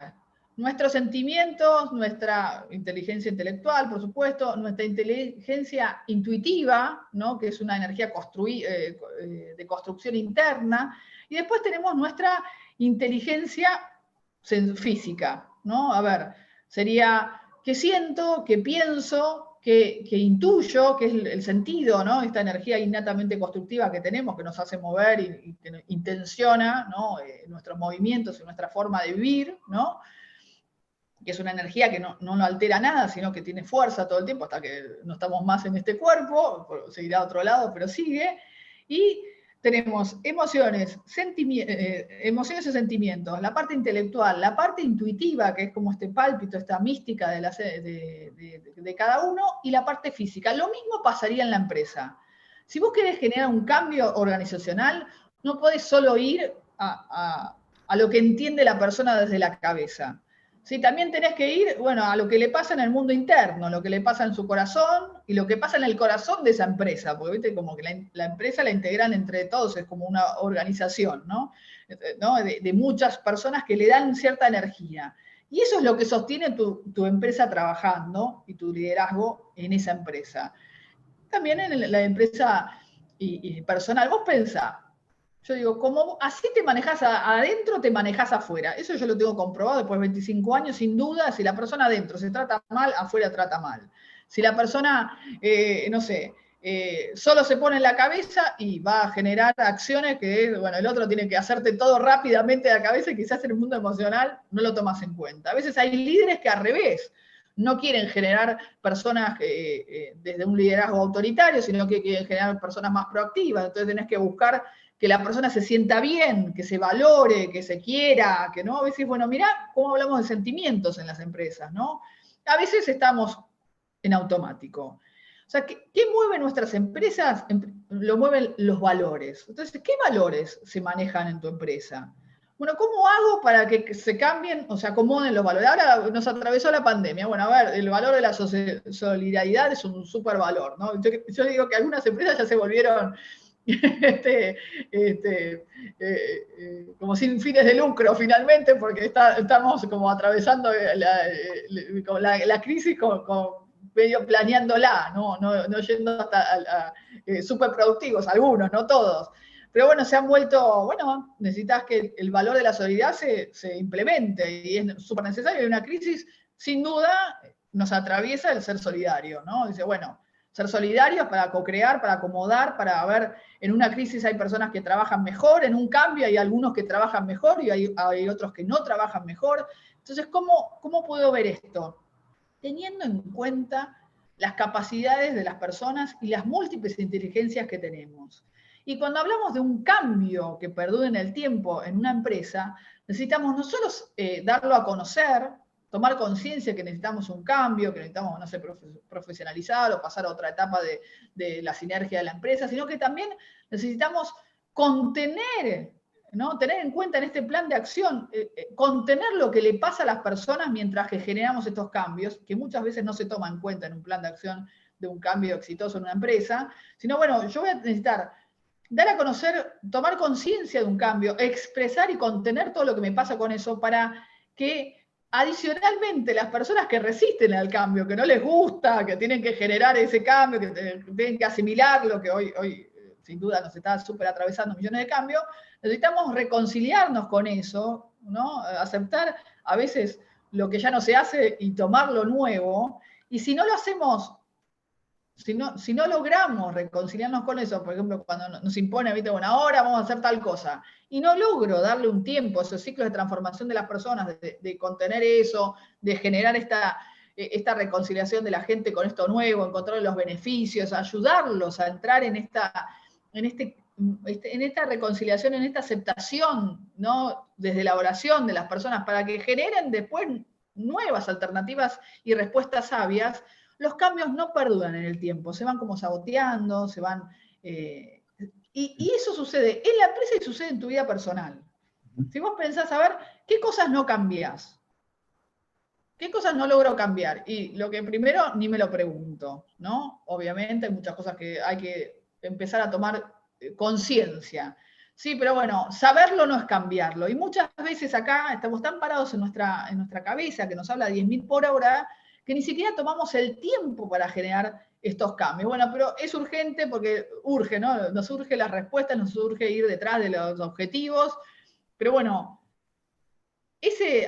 Nuestros sentimientos, nuestra inteligencia intelectual, por supuesto, nuestra inteligencia intuitiva, ¿no? Que es una energía de construcción interna, y después tenemos nuestra inteligencia física, ¿no? A ver, sería qué siento, qué pienso, qué intuyo, qué es el sentido, ¿no? Esta energía innatamente constructiva que tenemos, que nos hace mover y que intenciona, ¿no? Nuestros movimientos y nuestra forma de vivir, ¿no? Que es una energía que no altera nada, sino que tiene fuerza todo el tiempo hasta que no estamos más en este cuerpo, seguirá a otro lado, pero sigue. Y tenemos emociones y sentimientos, la parte intelectual, la parte intuitiva, que es como este pálpito, esta mística de cada uno, y la parte física. Lo mismo pasaría en la empresa. Si vos querés generar un cambio organizacional, no podés solo ir a lo que entiende la persona desde la cabeza. Sí, también tenés que ir, bueno, a lo que le pasa en el mundo interno, lo que le pasa en su corazón y lo que pasa en el corazón de esa empresa, porque viste como que la empresa la integran entre todos, es como una organización, ¿no? De muchas personas que le dan cierta energía. Y eso es lo que sostiene tu empresa trabajando y tu liderazgo en esa empresa. También en la empresa y personal, vos pensá, yo digo, como así te manejas adentro, te manejas afuera. Eso yo lo tengo comprobado después de 25 años, sin duda. Si la persona adentro se trata mal, afuera trata mal. Si la persona, no sé, solo se pone en la cabeza y va a generar acciones que, bueno, el otro tiene que hacerte todo rápidamente de la cabeza y quizás en el mundo emocional no lo tomas en cuenta. A veces hay líderes que al revés no quieren generar personas desde un liderazgo autoritario, sino que quieren generar personas más proactivas. Entonces tenés que buscar que la persona se sienta bien, que se valore, que se quiera, que no, a veces, bueno, mirá cómo hablamos de sentimientos en las empresas, ¿no? A veces estamos en automático. O sea, ¿qué mueve nuestras empresas? Lo mueven los valores. Entonces, ¿qué valores se manejan en tu empresa? Bueno, ¿cómo hago para que se cambien o se acomoden los valores? Ahora nos atravesó la pandemia. Bueno, a ver, el valor de la solidaridad es un súper valor, ¿no? Yo digo que algunas empresas ya se volvieron como sin fines de lucro finalmente, porque estamos como atravesando la crisis medio planeándola, no yendo hasta súper productivos, algunos, no todos. Pero bueno, se han vuelto, bueno, necesitas que el valor de la solidaridad se implemente y es súper necesario. Y una crisis, sin duda, nos atraviesa el ser solidario, ¿no? Dice, bueno, ser solidarios para co-crear, para acomodar, para ver, en una crisis hay personas que trabajan mejor, en un cambio hay algunos que trabajan mejor y hay otros que no trabajan mejor. Entonces, ¿cómo puedo ver esto? teniendo en cuenta las capacidades de las personas y las múltiples inteligencias que tenemos. Y cuando hablamos de un cambio que perdure en el tiempo en una empresa, necesitamos no solo darlo a conocer, tomar conciencia que necesitamos un cambio, que necesitamos, no sé, profesionalizar o pasar a otra etapa de la sinergia de la empresa, sino que también necesitamos contener, ¿no? Tener en cuenta en este plan de acción, contener lo que le pasa a las personas mientras que generamos estos cambios, que muchas veces no se toman en cuenta en un plan de acción de un cambio exitoso en una empresa, sino, bueno, yo voy a necesitar dar a conocer, tomar conciencia de un cambio, expresar y contener todo lo que me pasa con eso para que adicionalmente las personas que resisten al cambio, que no les gusta, que tienen que generar ese cambio, que tienen que asimilar lo que hoy sin duda nos está súper atravesando millones de cambios, necesitamos reconciliarnos con eso, ¿no? Aceptar a veces lo que ya no se hace y tomar lo nuevo. Y si no lo hacemos, si no logramos reconciliarnos con eso, por ejemplo, cuando nos impone, ¿viste? Bueno, ahora vamos a hacer tal cosa, y no logro darle un tiempo a esos ciclos de transformación de las personas, de contener eso, de generar esta reconciliación de la gente con esto nuevo, encontrar los beneficios, ayudarlos a entrar en esta reconciliación, en esta aceptación, ¿no? Desde la oración de las personas, para que generen después nuevas alternativas y respuestas sabias. Los cambios no perduran en el tiempo, se van como saboteando, se van... y eso sucede en la empresa y sucede en tu vida personal. Si vos pensás, a ver, ¿qué cosas no cambiás? ¿Qué cosas no logro cambiar? Y lo que primero ni me lo pregunto, ¿no? Obviamente hay muchas cosas que hay que empezar a tomar conciencia. Sí, pero bueno, saberlo no es cambiarlo. Y muchas veces acá estamos tan parados en nuestra cabeza que nos habla 10.000 por hora, que ni siquiera tomamos el tiempo para generar estos cambios. Bueno, pero es urgente porque urge, ¿no? Nos urge las respuestas, nos urge ir detrás de los objetivos. Pero bueno,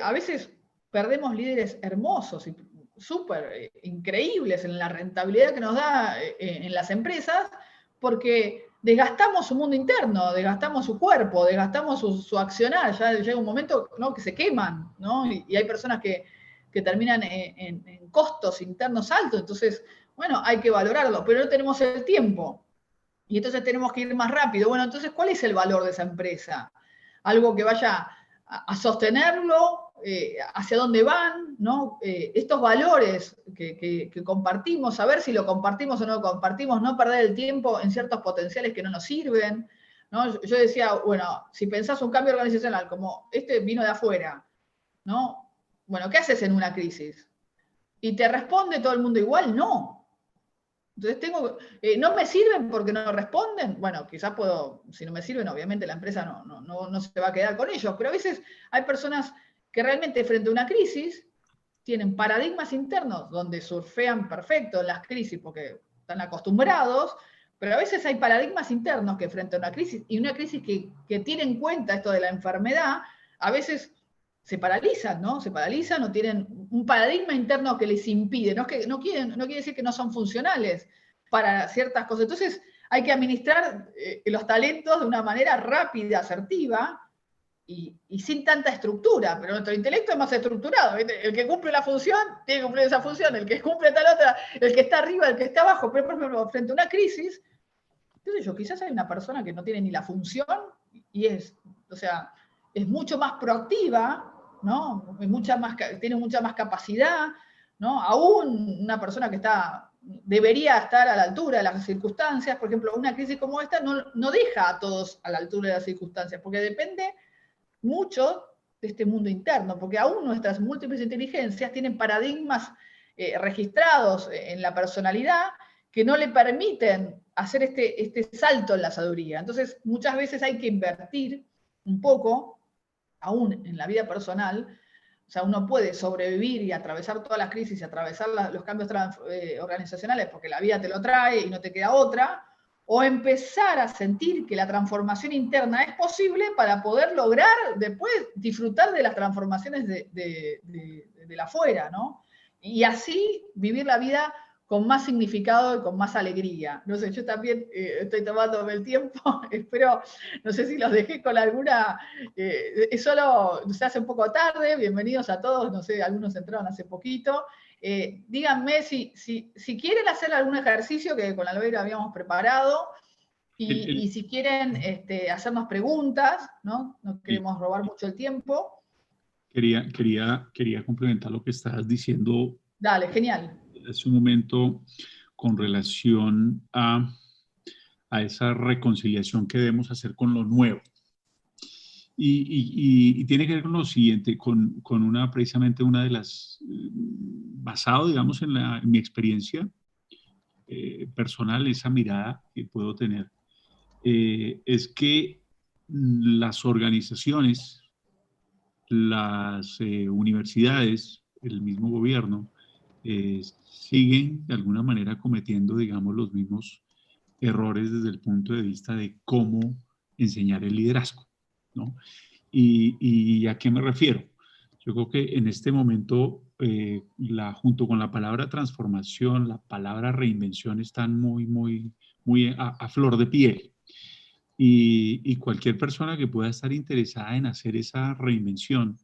a veces perdemos líderes hermosos y súper increíbles en la rentabilidad que nos da en las empresas, porque desgastamos su mundo interno, desgastamos su cuerpo, desgastamos su accionar, ya llega un momento, ¿no? Que se queman, ¿no? Y hay personas que terminan en costos internos altos, entonces, bueno, hay que valorarlo, pero no tenemos el tiempo, y entonces tenemos que ir más rápido. Bueno, entonces, ¿cuál es el valor de esa empresa? Algo que vaya a sostenerlo, hacia dónde van, ¿no? Estos valores que compartimos, saber si lo compartimos o no lo compartimos, no perder el tiempo en ciertos potenciales que no nos sirven, ¿no? Yo decía, bueno, si pensás un cambio organizacional como este vino de afuera, ¿no? Bueno, ¿qué haces en una crisis? ¿Y te responde todo el mundo igual? No. Entonces no me sirven porque no responden. Bueno, quizás si no me sirven, obviamente la empresa no se va a quedar con ellos, pero a veces hay personas que realmente frente a una crisis tienen paradigmas internos donde surfean perfecto en las crisis porque están acostumbrados, pero a veces hay paradigmas internos que frente a una crisis, y una crisis que tiene en cuenta esto de la enfermedad, a veces se paralizan, ¿no? Se paralizan o tienen un paradigma interno que les impide. No quiere decir que no son funcionales para ciertas cosas. Entonces hay que administrar los talentos de una manera rápida, asertiva y sin tanta estructura. Pero nuestro intelecto es más estructurado. ¿Viste? El que cumple la función tiene que cumplir esa función. El que cumple tal otra, el que está arriba, el que está abajo. Pero por ejemplo, frente a una crisis, quizás hay una persona que no tiene ni la función y es mucho más proactiva, ¿no? Tiene mucha más capacidad, ¿no? Aún una persona que debería estar a la altura de las circunstancias, por ejemplo, una crisis como esta no deja a todos a la altura de las circunstancias, porque depende mucho de este mundo interno, porque aún nuestras múltiples inteligencias tienen paradigmas registrados en la personalidad que no le permiten hacer este salto en la sabiduría. Entonces, muchas veces hay que invertir un poco, aún en la vida personal. O sea, uno puede sobrevivir y atravesar todas las crisis y atravesar los cambios organizacionales porque la vida te lo trae y no te queda otra, o empezar a sentir que la transformación interna es posible para poder lograr después disfrutar de las transformaciones de la afuera, ¿no? Y así vivir la vida con más significado y con más alegría. No sé, yo también estoy tomándome el tiempo, espero, no sé si los dejé con alguna, es solo, se hace un poco tarde, bienvenidos a todos, no sé, algunos entraron hace poquito, Díganme si quieren hacer algún ejercicio que con Albeiro habíamos preparado, y si quieren hacernos preguntas, ¿no? No queremos robar mucho el tiempo. Quería complementar lo que estabas diciendo. Dale, genial. Hace un momento con relación a esa reconciliación que debemos hacer con lo nuevo. Y tiene que ver con lo siguiente, con precisamente una de las, basado, digamos, en mi experiencia personal, esa mirada que puedo tener, es que las organizaciones, las universidades, el mismo gobierno, siguen de alguna manera cometiendo, digamos, los mismos errores desde el punto de vista de cómo enseñar el liderazgo, ¿no? ¿Y a qué me refiero? Yo creo que en este momento, junto con la palabra transformación, la palabra reinvención están muy a flor de piel. Y cualquier persona que pueda estar interesada en hacer esa reinvención,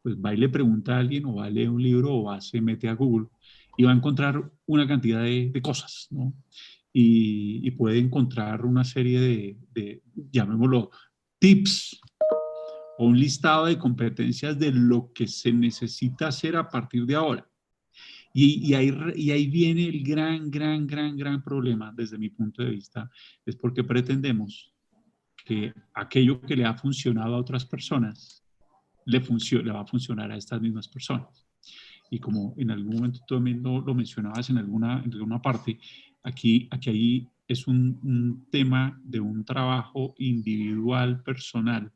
pues va y le pregunta a alguien, o va a leer un libro, o se mete a Google y va a encontrar una cantidad de cosas, ¿no? Y puede encontrar una serie llamémoslo, tips o un listado de competencias de lo que se necesita hacer a partir de ahora. Y ahí viene el gran problema desde mi punto de vista, es porque pretendemos que aquello que le ha funcionado a otras personas le va a funcionar a estas mismas personas. Y como en algún momento tú también lo mencionabas en alguna parte, aquí es un tema de un trabajo individual, personal,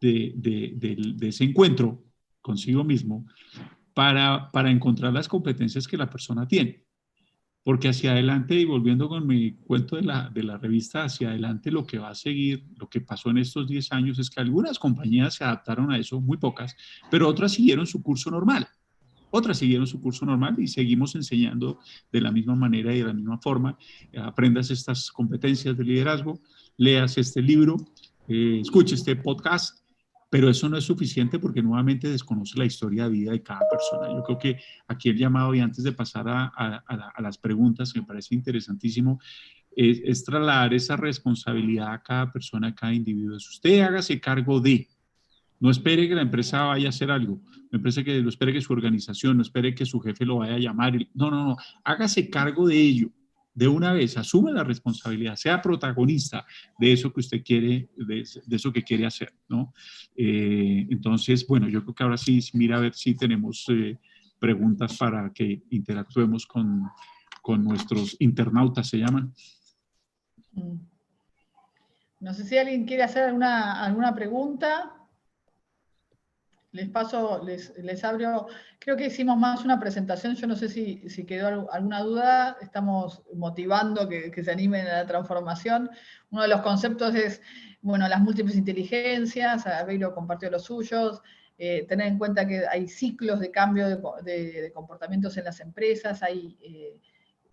de ese encuentro consigo mismo para encontrar las competencias que la persona tiene. Porque hacia adelante, y volviendo con mi cuento de la revista, hacia adelante lo que va a seguir, lo que pasó en estos 10 años es que algunas compañías se adaptaron a eso, muy pocas, pero otras siguieron su curso normal. Otras siguieron su curso normal y seguimos enseñando de la misma manera y de la misma forma. Aprendas estas competencias de liderazgo, leas este libro, escuche este podcast, pero eso no es suficiente porque nuevamente desconoce la historia de vida de cada persona. Yo creo que aquí el llamado, y antes de pasar a las preguntas, que me parece interesantísimo, es trasladar esa responsabilidad a cada persona, a cada individuo. Usted hágase cargo de. No espere que la empresa vaya a hacer algo, no espere que su organización, no espere que su jefe lo vaya a llamar. No, hágase cargo de ello. De una vez, asume la responsabilidad, sea protagonista de eso que usted quiere, de eso que quiere hacer, ¿no? Entonces, bueno, yo creo que ahora sí, mira a ver si tenemos preguntas para que interactuemos con nuestros internautas, se llaman. No sé si alguien quiere hacer alguna pregunta. Les paso, les abro, creo que hicimos más una presentación, yo no sé si quedó alguna duda, estamos motivando que se animen a la transformación. Uno de los conceptos es, bueno, las múltiples inteligencias, Albeiro compartió los suyos, tener en cuenta que hay ciclos de cambio de comportamientos en las empresas, hay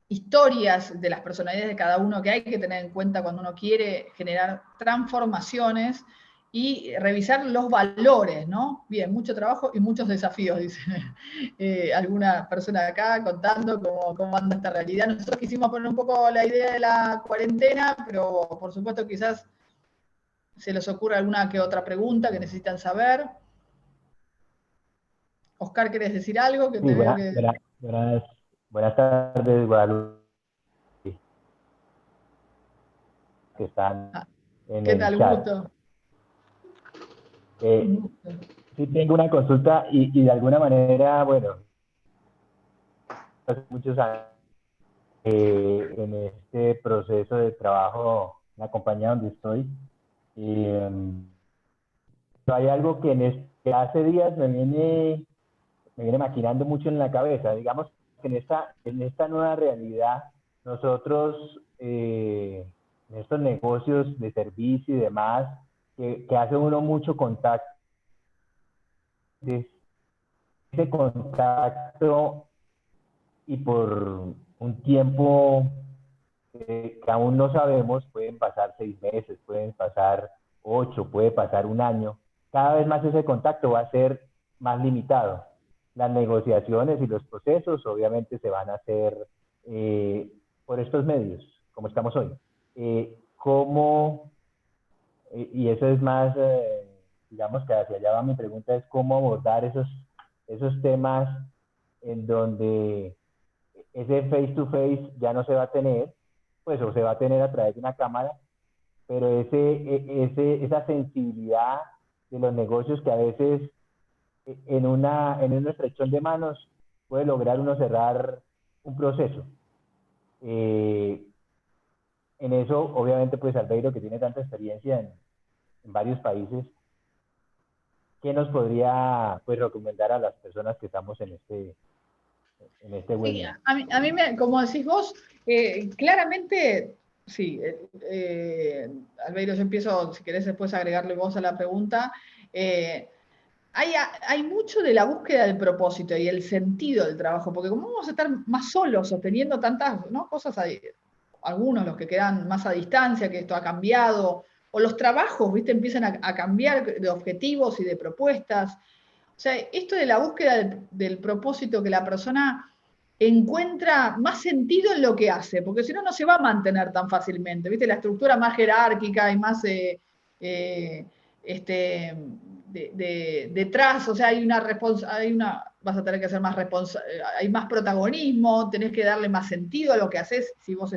historias de las personalidades de cada uno que hay que tener en cuenta cuando uno quiere generar transformaciones, y revisar los valores, ¿no? Bien, mucho trabajo y muchos desafíos, dice alguna persona de acá contando cómo anda esta realidad. Nosotros quisimos poner un poco la idea de la cuarentena, pero por supuesto quizás se les ocurra alguna que otra pregunta que necesitan saber. Oscar, ¿querés decir algo? Que sí, buenas tardes, Guadalupe. Que están en ¿qué el tal, chat. gusto? Sí, tengo una consulta y de alguna manera, bueno, hace muchos años en este proceso de trabajo en la compañía donde estoy, hay algo que hace días me viene maquinando mucho en la cabeza. Digamos que en esta nueva realidad, nosotros, en estos negocios de servicio y demás, que hace uno mucho contacto, ese contacto, y por un tiempo que aún no sabemos, pueden pasar 6 meses, pueden pasar 8, puede pasar un año, cada vez más ese contacto va a ser más limitado. las negociaciones y los procesos obviamente se van a hacer por estos medios, como estamos hoy. ¿Cómo, y eso es más, digamos que hacia allá va mi pregunta, es cómo abordar esos temas en donde ese face to face ya no se va a tener, pues o se va a tener a través de una cámara, pero esa sensibilidad de los negocios que a veces en una estrechón de manos puede lograr uno cerrar un proceso. En eso, obviamente, pues Albeiro, que tiene tanta experiencia en varios países, ¿qué nos podría pues recomendar a las personas que estamos en este Sí, webinar? a mí como decís vos, claramente, sí, Albeiro, yo empiezo, si querés después agregarle vos a la pregunta. eh, hay mucho de la búsqueda del propósito y el sentido del trabajo, porque como vamos a estar más solos sosteniendo tantas, ¿no?, cosas, algunos los que quedan más a distancia, que esto ha cambiado, o los trabajos, ¿viste?, empiezan a cambiar de objetivos y de propuestas. O sea, esto de la búsqueda del propósito, que la persona encuentra más sentido en lo que hace, porque si no, no se va a mantener tan fácilmente. ¿Viste? La estructura más jerárquica y más detrás, o sea, vas a tener que ser más responsable, hay más protagonismo, tenés que darle más sentido a lo que haces. Si vos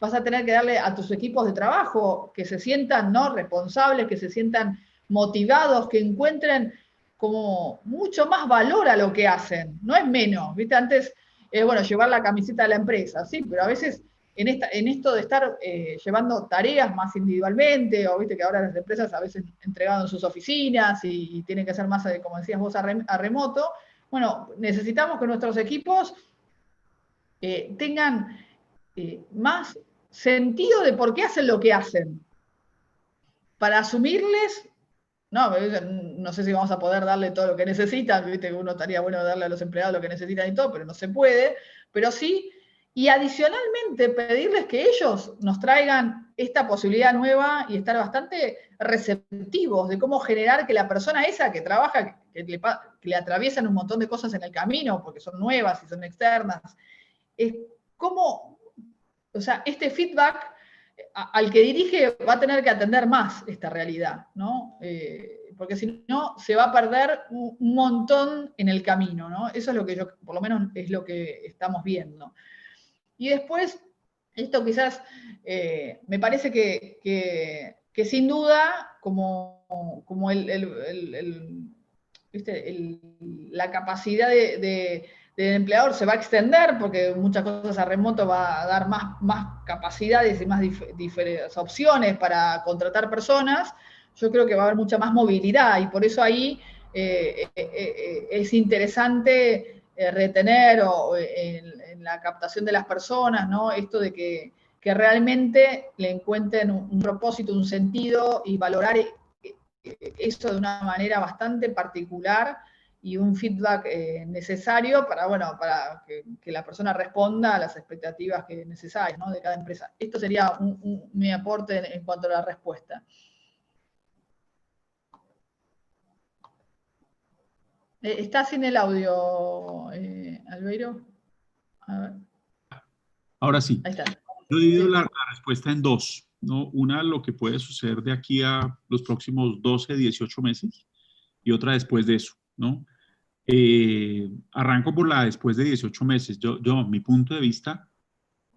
vas a tener que darle a tus equipos de trabajo que se sientan, ¿no?, responsables, que se sientan motivados, que encuentren como mucho más valor a lo que hacen, no es menos, ¿viste? Antes, bueno, llevar la camiseta de la empresa, sí, pero a veces en esto de estar llevando tareas más individualmente, o viste que ahora las empresas a veces entregan en sus oficinas y tienen que ser más, como decías vos, a remoto, bueno, necesitamos que nuestros equipos tengan más sentido de por qué hacen lo que hacen, para asumirles. No, no sé si vamos a poder darle todo lo que necesitan, viste que uno estaría bueno darle a los empleados lo que necesitan y todo, pero no se puede, pero sí, y adicionalmente pedirles que ellos nos traigan esta posibilidad nueva y estar bastante receptivos de cómo generar que la persona esa que trabaja, que le atraviesan un montón de cosas en el camino, porque son nuevas y son externas, es cómo, o sea, este feedback al que dirige va a tener que atender más esta realidad, ¿no? Porque si no, se va a perder un montón en el camino, ¿no? Eso es lo que yo, por lo menos, es lo que estamos viendo. Y después, esto quizás me parece que sin duda, como ¿viste? La capacidad del empleador se va a extender, porque muchas cosas a remoto va a dar más capacidades y más diferentes opciones para contratar personas. Yo creo que va a haber mucha más movilidad, y por eso ahí es interesante retener en la captación de las personas, ¿no?, esto de que realmente le encuentren un propósito, un sentido, y valorar eso de una manera bastante particular, y un feedback necesario para, bueno, para que la persona responda a las expectativas necesarias, ¿no?, de cada empresa. Esto sería mi aporte en cuanto a la respuesta. Está sin el audio, Albeiro. A ver. Ahora sí. Ahí está. Yo divido Sí. la respuesta en dos, ¿no? Una, lo que puede suceder de aquí a los próximos 12, 18 meses, y otra después de eso, ¿no? Arranco por la después de 18 meses. Mi punto de vista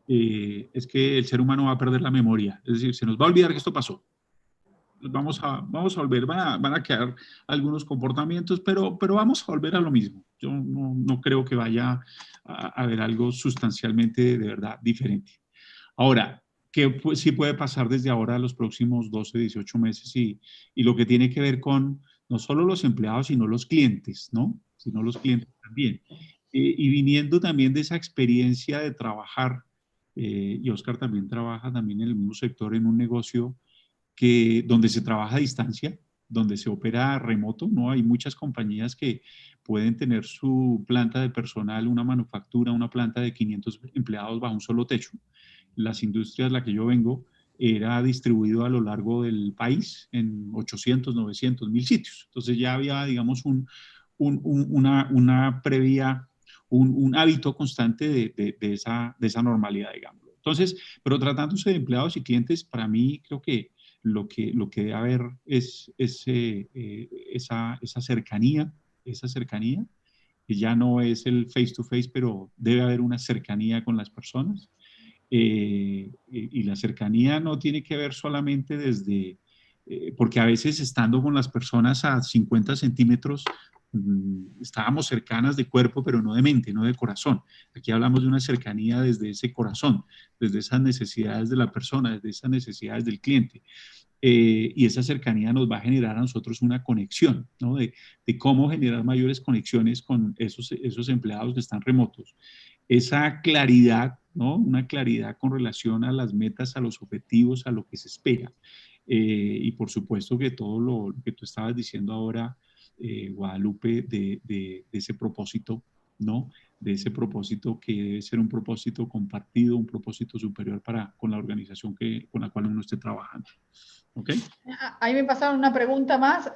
es que el ser humano va a perder la memoria, es decir, se nos va a olvidar que esto pasó. Vamos a volver, van a quedar algunos comportamientos, pero vamos a volver a lo mismo. Yo no creo que vaya a haber algo sustancialmente de verdad diferente. Ahora, ¿qué sí puede pasar desde ahora a los próximos 12, 18 meses? Y lo que tiene que ver con no solo los empleados, sino los clientes, ¿no? Sino los clientes también. Y viniendo también de esa experiencia de trabajar, y Oscar también trabaja también en el mismo sector, en un negocio donde se trabaja a distancia, donde se opera remoto, ¿no? Hay muchas compañías que pueden tener su planta de personal, una manufactura, una planta de 500 empleados bajo un solo techo. Las industrias, la que yo vengo, era distribuido a lo largo del país en 800, 900, 1000 sitios. Entonces ya había, digamos, una previa, un hábito constante de esa normalidad, digamos. Entonces, pero tratándose de empleados y clientes, para mí creo que lo que debe haber es esa cercanía, que ya no es el face to face, pero debe haber una cercanía con las personas. Y la cercanía no tiene que ver solamente desde, porque a veces estando con las personas a 50 centímetros, estábamos cercanas de cuerpo, pero no de mente, no de corazón. Aquí hablamos de una cercanía desde ese corazón, desde esas necesidades de la persona, desde esas necesidades del cliente. Y esa cercanía nos va a generar a nosotros una conexión, ¿no? De cómo generar mayores conexiones con esos empleados que están remotos. Esa claridad, ¿no? Una claridad con relación a las metas, a los objetivos, a lo que se espera. Y por supuesto que todo lo que tú estabas diciendo ahora, Guadalupe, de ese propósito, ¿no? De ese propósito que debe ser un propósito compartido, un propósito superior con la organización con la cual uno esté trabajando. ¿Ok? Ahí me pasaron una pregunta más.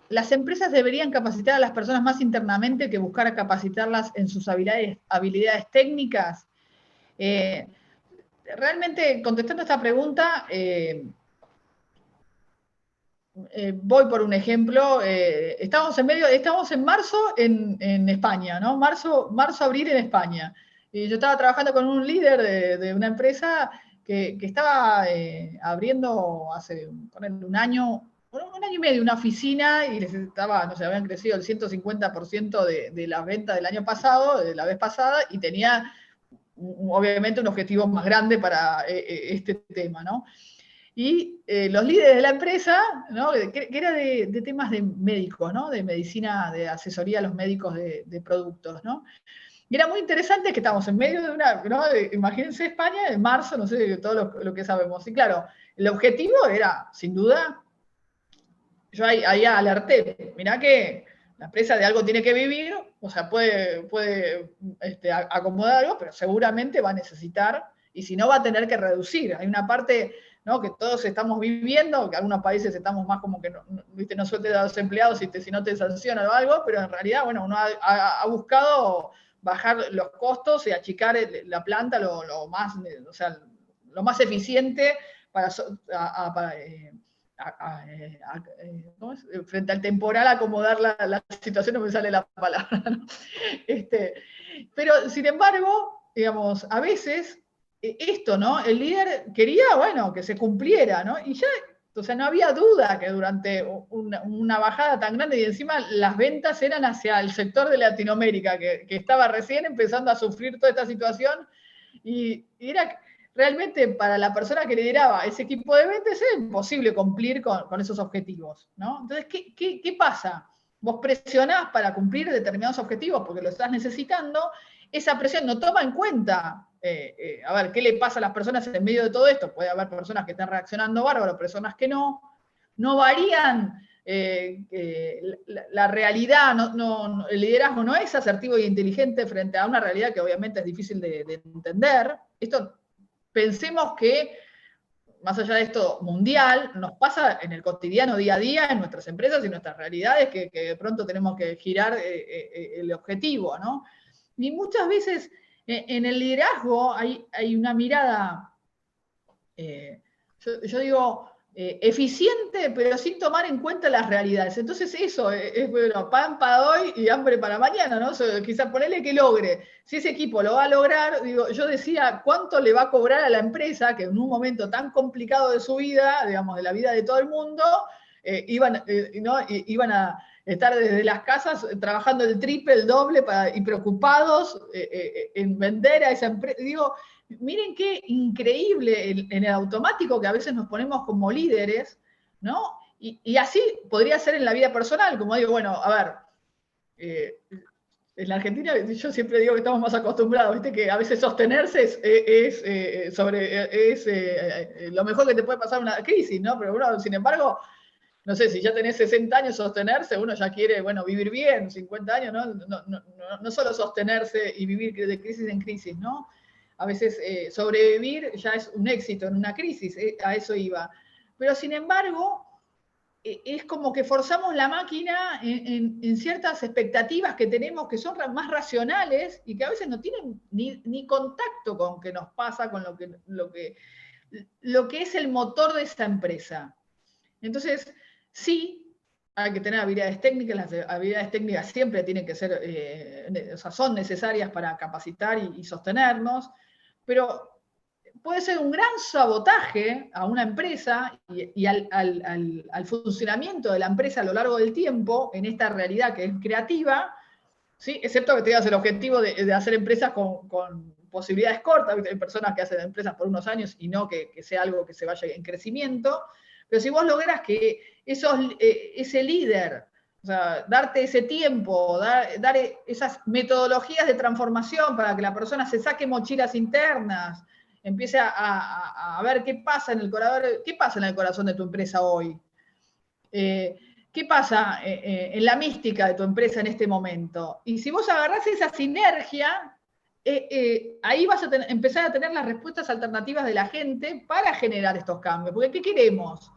¿Las empresas deberían capacitar a las personas más internamente que buscar capacitarlas en sus habilidades técnicas? Realmente, contestando esta pregunta, voy por un ejemplo. Estamos en marzo en España, ¿no? Marzo, abril en España. Y yo estaba trabajando con un líder de una empresa que estaba abriendo hace un año y medio una oficina y les estaba, no sé, habían crecido el 150% de las ventas del año pasado, de la vez pasada, y tenía obviamente un objetivo más grande para este tema, ¿no? Y los líderes de la empresa, ¿no? que era de temas de médicos, ¿no? De medicina, de asesoría a los médicos de productos, ¿no? Y era muy interesante que estamos en medio de una, ¿no? Imagínense España en marzo, no sé, todo lo que sabemos. Y claro, el objetivo era, sin duda, yo ahí alerté, mirá que la empresa de algo tiene que vivir, o sea, puede acomodar algo, pero seguramente va a necesitar, y si no va a tener que reducir. Hay una parte, ¿no? Que todos estamos viviendo, que en algunos países estamos más como que no sueltes a los empleados si no te sancionan o algo, pero en realidad, bueno, uno ha buscado bajar los costos y achicar la planta lo más eficiente para frente al temporal acomodar la situación, no me sale la palabra, ¿no? Pero sin embargo, digamos, a veces esto, ¿no? El líder quería, bueno, que se cumpliera, ¿no? Y ya, o sea, no había duda que durante una bajada tan grande, y encima las ventas eran hacia el sector de Latinoamérica, que estaba recién empezando a sufrir toda esta situación, y era realmente para la persona que lideraba ese equipo de ventas era imposible cumplir con esos objetivos, ¿no? Entonces, ¿qué pasa? Vos presionás para cumplir determinados objetivos porque lo estás necesitando, esa presión no toma en cuenta, a ver, ¿qué le pasa a las personas en medio de todo esto? Puede haber personas que están reaccionando bárbaro, personas que no varían. La realidad, el liderazgo no es asertivo e inteligente frente a una realidad que obviamente es difícil de entender. Esto, pensemos que, más allá de esto mundial, nos pasa en el cotidiano día a día, en nuestras empresas y nuestras realidades, que de pronto tenemos que girar el objetivo, ¿no? Y muchas veces en el liderazgo hay una mirada, yo digo, eficiente, pero sin tomar en cuenta las realidades. Entonces eso es, bueno, pan para hoy y hambre para mañana, ¿no? Quizás ponerle que logre. Si ese equipo lo va a lograr, digo, yo decía, ¿cuánto le va a cobrar a la empresa que en un momento tan complicado de su vida, digamos, de la vida de todo el mundo, iban a estar desde las casas trabajando el triple, el doble y preocupados en vender a esa empresa? Digo, miren qué increíble en el automático que a veces nos ponemos como líderes, ¿no? Y así podría ser en la vida personal, como digo, bueno, a ver, en la Argentina yo siempre digo que estamos más acostumbrados, ¿viste? Que a veces sostenerse es lo mejor que te puede pasar una crisis, ¿no? Pero uno, sin embargo, no sé, si ya tenés 60 años sostenerse, uno ya quiere, bueno, vivir bien, 50 años, no solo sostenerse y vivir de crisis en crisis, ¿no? A veces sobrevivir ya es un éxito en una crisis, a eso iba. Pero sin embargo, es como que forzamos la máquina en ciertas expectativas que tenemos que son más racionales y que a veces no tienen ni contacto con qué nos pasa, con lo que es el motor de esta empresa. Entonces, sí, hay que tener habilidades técnicas, las habilidades técnicas siempre tienen que ser, o sea, son necesarias para capacitar y sostenernos, pero puede ser un gran sabotaje a una empresa y al funcionamiento de la empresa a lo largo del tiempo, en esta realidad que es creativa, ¿sí? Excepto que tengas el objetivo de hacer empresas con posibilidades cortas. Hay personas que hacen empresas por unos años y no que sea algo que se vaya en crecimiento. Pero si vos lográs que ese líder, o sea, darte ese tiempo, dar esas metodologías de transformación para que la persona se saque mochilas internas, empiece a ver qué pasa en el corazón de tu empresa hoy. ¿Qué pasa en la mística de tu empresa en este momento? Y si vos agarrás esa sinergia, ahí vas a empezar a tener las respuestas alternativas de la gente para generar estos cambios. Porque ¿qué queremos?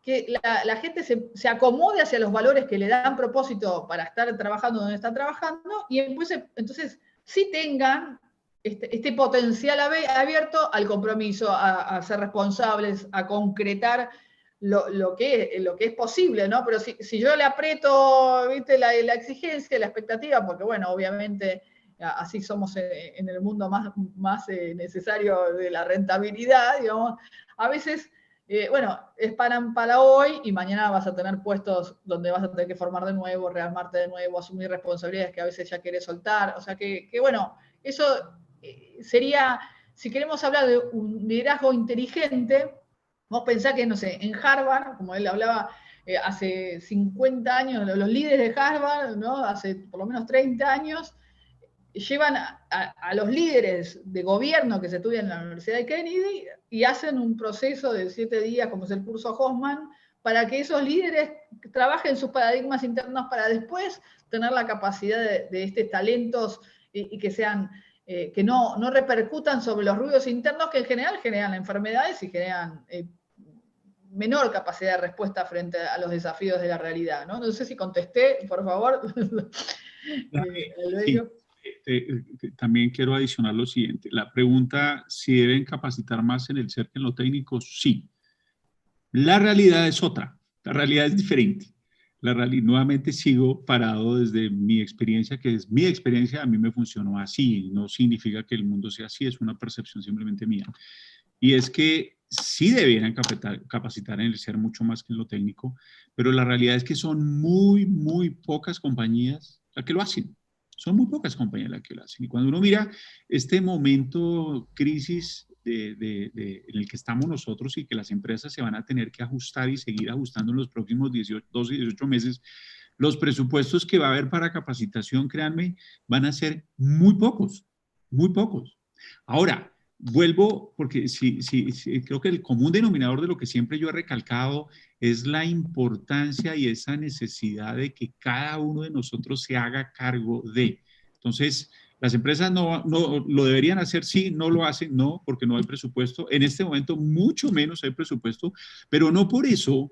Que la gente se acomode hacia los valores que le dan propósito para estar trabajando donde están trabajando y entonces sí tengan este potencial abierto al compromiso, a ser responsables, a concretar lo que es posible, ¿no? Pero si yo le aprieto, ¿viste? La exigencia, la expectativa, porque bueno, obviamente así somos en el mundo más necesario de la rentabilidad, digamos, a veces, bueno, es para hoy y mañana vas a tener puestos donde vas a tener que formar de nuevo, rearmarte de nuevo, asumir responsabilidades que a veces ya querés soltar, o sea que bueno, eso sería, si queremos hablar de un liderazgo inteligente, vos pensás que, no sé, en Harvard, como él hablaba, hace 50 años, los líderes de Harvard, ¿no? Hace por lo menos 30 años, llevan a los líderes de gobierno que se estudian en la Universidad de Kennedy y hacen un proceso de 7 días, como es el curso Hoffman, para que esos líderes trabajen sus paradigmas internos para después tener la capacidad de estos talentos y que sean... que no repercutan sobre los ruidos internos que en general generan enfermedades y generan menor capacidad de respuesta frente a los desafíos de la realidad, ¿no? No sé si contesté, por favor. Sí, también quiero adicionar lo siguiente. La pregunta, si deben capacitar más en el ser que en lo técnico, sí. La realidad es otra, la realidad es diferente. Nuevamente sigo parado desde mi experiencia, que es mi experiencia, a mí me funcionó así, no significa que el mundo sea así, es una percepción simplemente mía. Y es que sí debieran capacitar en el ser mucho más que en lo técnico, pero la realidad es que son muy pocas compañías las que lo hacen. Son muy pocas compañías las que lo hacen. Y cuando uno mira este momento crisis en el que estamos nosotros y que las empresas se van a tener que ajustar y seguir ajustando en los próximos 12 y 18 meses, los presupuestos que va a haber para capacitación, créanme, van a ser muy pocos, muy pocos. Ahora, vuelvo, porque creo que el común denominador de lo que siempre yo he recalcado es la importancia y esa necesidad de que cada uno de nosotros se haga cargo de. Entonces, las empresas no lo deberían hacer, sí, no lo hacen, no, porque no hay presupuesto. En este momento, mucho menos hay presupuesto, pero no por eso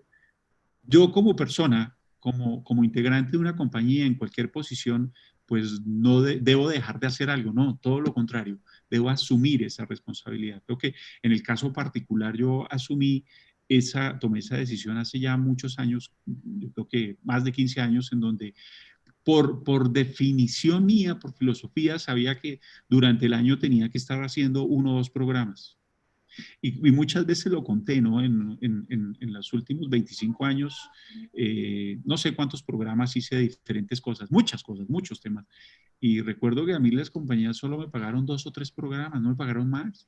yo como persona, como integrante de una compañía en cualquier posición, pues no debo dejar de hacer algo, no, todo lo contrario, debo asumir esa responsabilidad. Creo que en el caso particular yo tomé esa decisión hace ya muchos años, yo creo que más de 15 años, en donde por definición mía, por filosofía, sabía que durante el año tenía que estar haciendo 1 o 2 programas. Y muchas veces lo conté, ¿no? En los últimos 25 años, no sé cuántos programas hice de diferentes cosas, muchas cosas, muchos temas. Y recuerdo que a mí las compañías solo me pagaron 2 o 3 programas, no me pagaron más.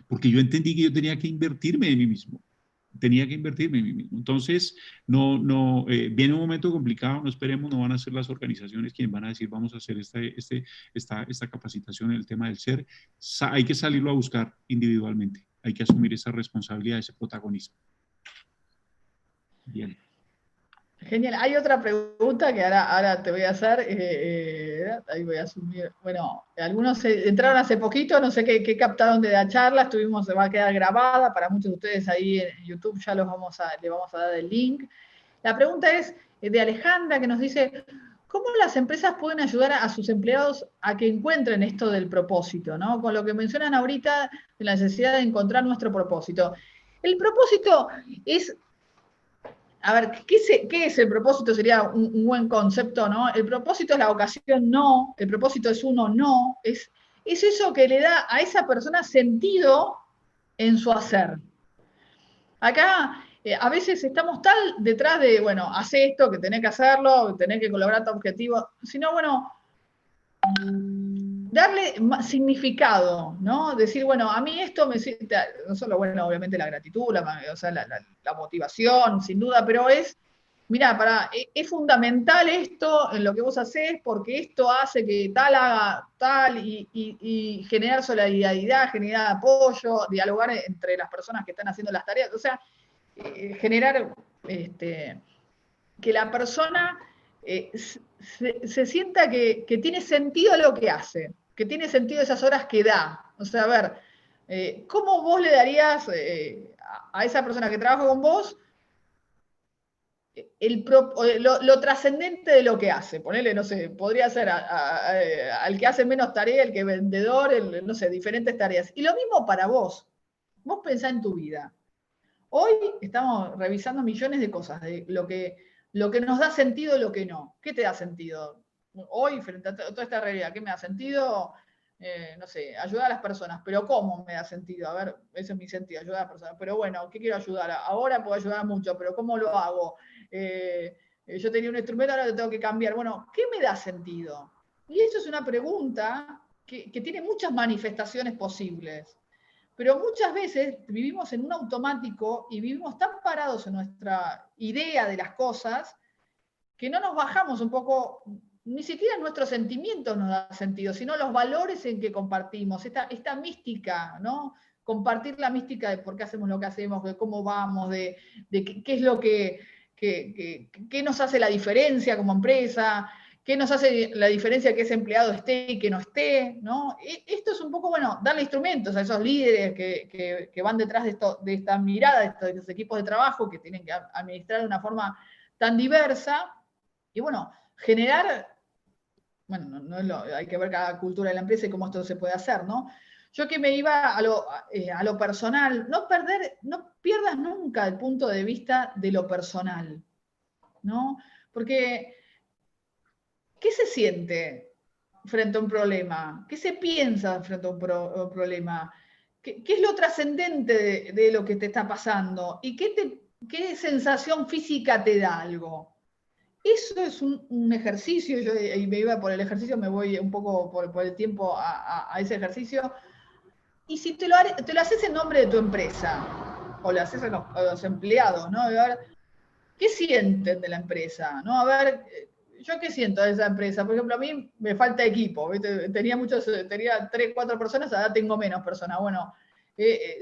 Porque yo entendí que yo tenía que invertirme en mí mismo. Tenía que invertirme en mí mismo. Entonces, viene un momento complicado, no esperemos, no van a ser las organizaciones quienes van a decir vamos a hacer esta capacitación en el tema del ser. Hay que salirlo a buscar individualmente, hay que asumir esa responsabilidad, ese protagonismo. Bien. Genial. Hay otra pregunta que ahora te voy a hacer. ver, ahí voy a asumir. Bueno, algunos entraron hace poquito, no sé qué captaron de la charla, se va a quedar grabada, para muchos de ustedes ahí en YouTube ya le vamos a dar el link. La pregunta es de Alejandra, que nos dice, ¿cómo las empresas pueden ayudar a sus empleados a que encuentren esto del propósito, ¿no? Con lo que mencionan ahorita, de la necesidad de encontrar nuestro propósito. El propósito es, a ver, ¿qué es el propósito? Sería un buen concepto, ¿no? El propósito es la vocación, no. El propósito es uno, no. Es eso que le da a esa persona sentido en su hacer. Acá a veces estamos tal detrás de, bueno, haz esto, que tenés que hacerlo, tenés que lograr tu objetivo, sino, bueno, darle significado, ¿no? Decir, bueno, a mí esto me siente, no solo, bueno, obviamente la gratitud, la motivación, sin duda, pero es, mirá, es fundamental esto en lo que vos hacés, porque esto hace que tal haga tal y generar solidaridad, generar apoyo, dialogar entre las personas que están haciendo las tareas, o sea, generar que la persona se sienta que tiene sentido lo que hace, que tiene sentido esas horas que da. O sea, a ver, ¿cómo vos le darías a esa persona que trabaja con vos lo trascendente de lo que hace? Ponele, no sé, podría ser al que hace menos tarea, el que vendedor, no sé, diferentes tareas. Y lo mismo para vos. Vos pensá en tu vida. Hoy estamos revisando millones de cosas, de lo que nos da sentido y lo que no. ¿Qué te da sentido? Hoy, frente a toda esta realidad, ¿qué me da sentido? No sé, ayudar a las personas. ¿Pero cómo me da sentido? A ver, ese es mi sentido, ayudar a las personas. Pero bueno, ¿qué quiero ayudar? Ahora puedo ayudar mucho, pero ¿cómo lo hago? Yo tenía un instrumento, ahora lo tengo que cambiar. Bueno, ¿qué me da sentido? Y eso es una pregunta que tiene muchas manifestaciones posibles. Pero muchas veces vivimos en un automático y vivimos tan parados en nuestra idea de las cosas que no nos bajamos un poco, ni siquiera nuestros sentimientos nos dan sentido, sino los valores en que compartimos, esta mística, ¿no? Compartir la mística de por qué hacemos lo que hacemos, de cómo vamos, de qué es lo que nos hace la diferencia como empresa, qué nos hace la diferencia que ese empleado esté y que no esté, ¿no? Esto es un poco, bueno, darle instrumentos a esos líderes que van detrás de esta mirada, de estos equipos de trabajo que tienen que administrar de una forma tan diversa, y bueno, generar, bueno, hay que ver cada cultura de la empresa y cómo esto se puede hacer, ¿no? Yo que me iba a lo personal, no pierdas nunca el punto de vista de lo personal, ¿no? Porque ¿qué se siente frente a un problema? ¿Qué se piensa frente a un problema? ¿Qué es lo trascendente de lo que te está pasando? ¿Y qué sensación física te da algo? Eso es un ejercicio, yo me iba por el ejercicio, me voy un poco por el tiempo a ese ejercicio. Y si te lo haces en nombre de tu empresa, o lo haces a los empleados, ¿no? A ver, ¿qué sienten de la empresa? ¿No? A ver, ¿yo qué siento de esa empresa? Por ejemplo, a mí me falta equipo, ¿viste? Tenía 3, 4 personas, ahora tengo menos personas. Bueno,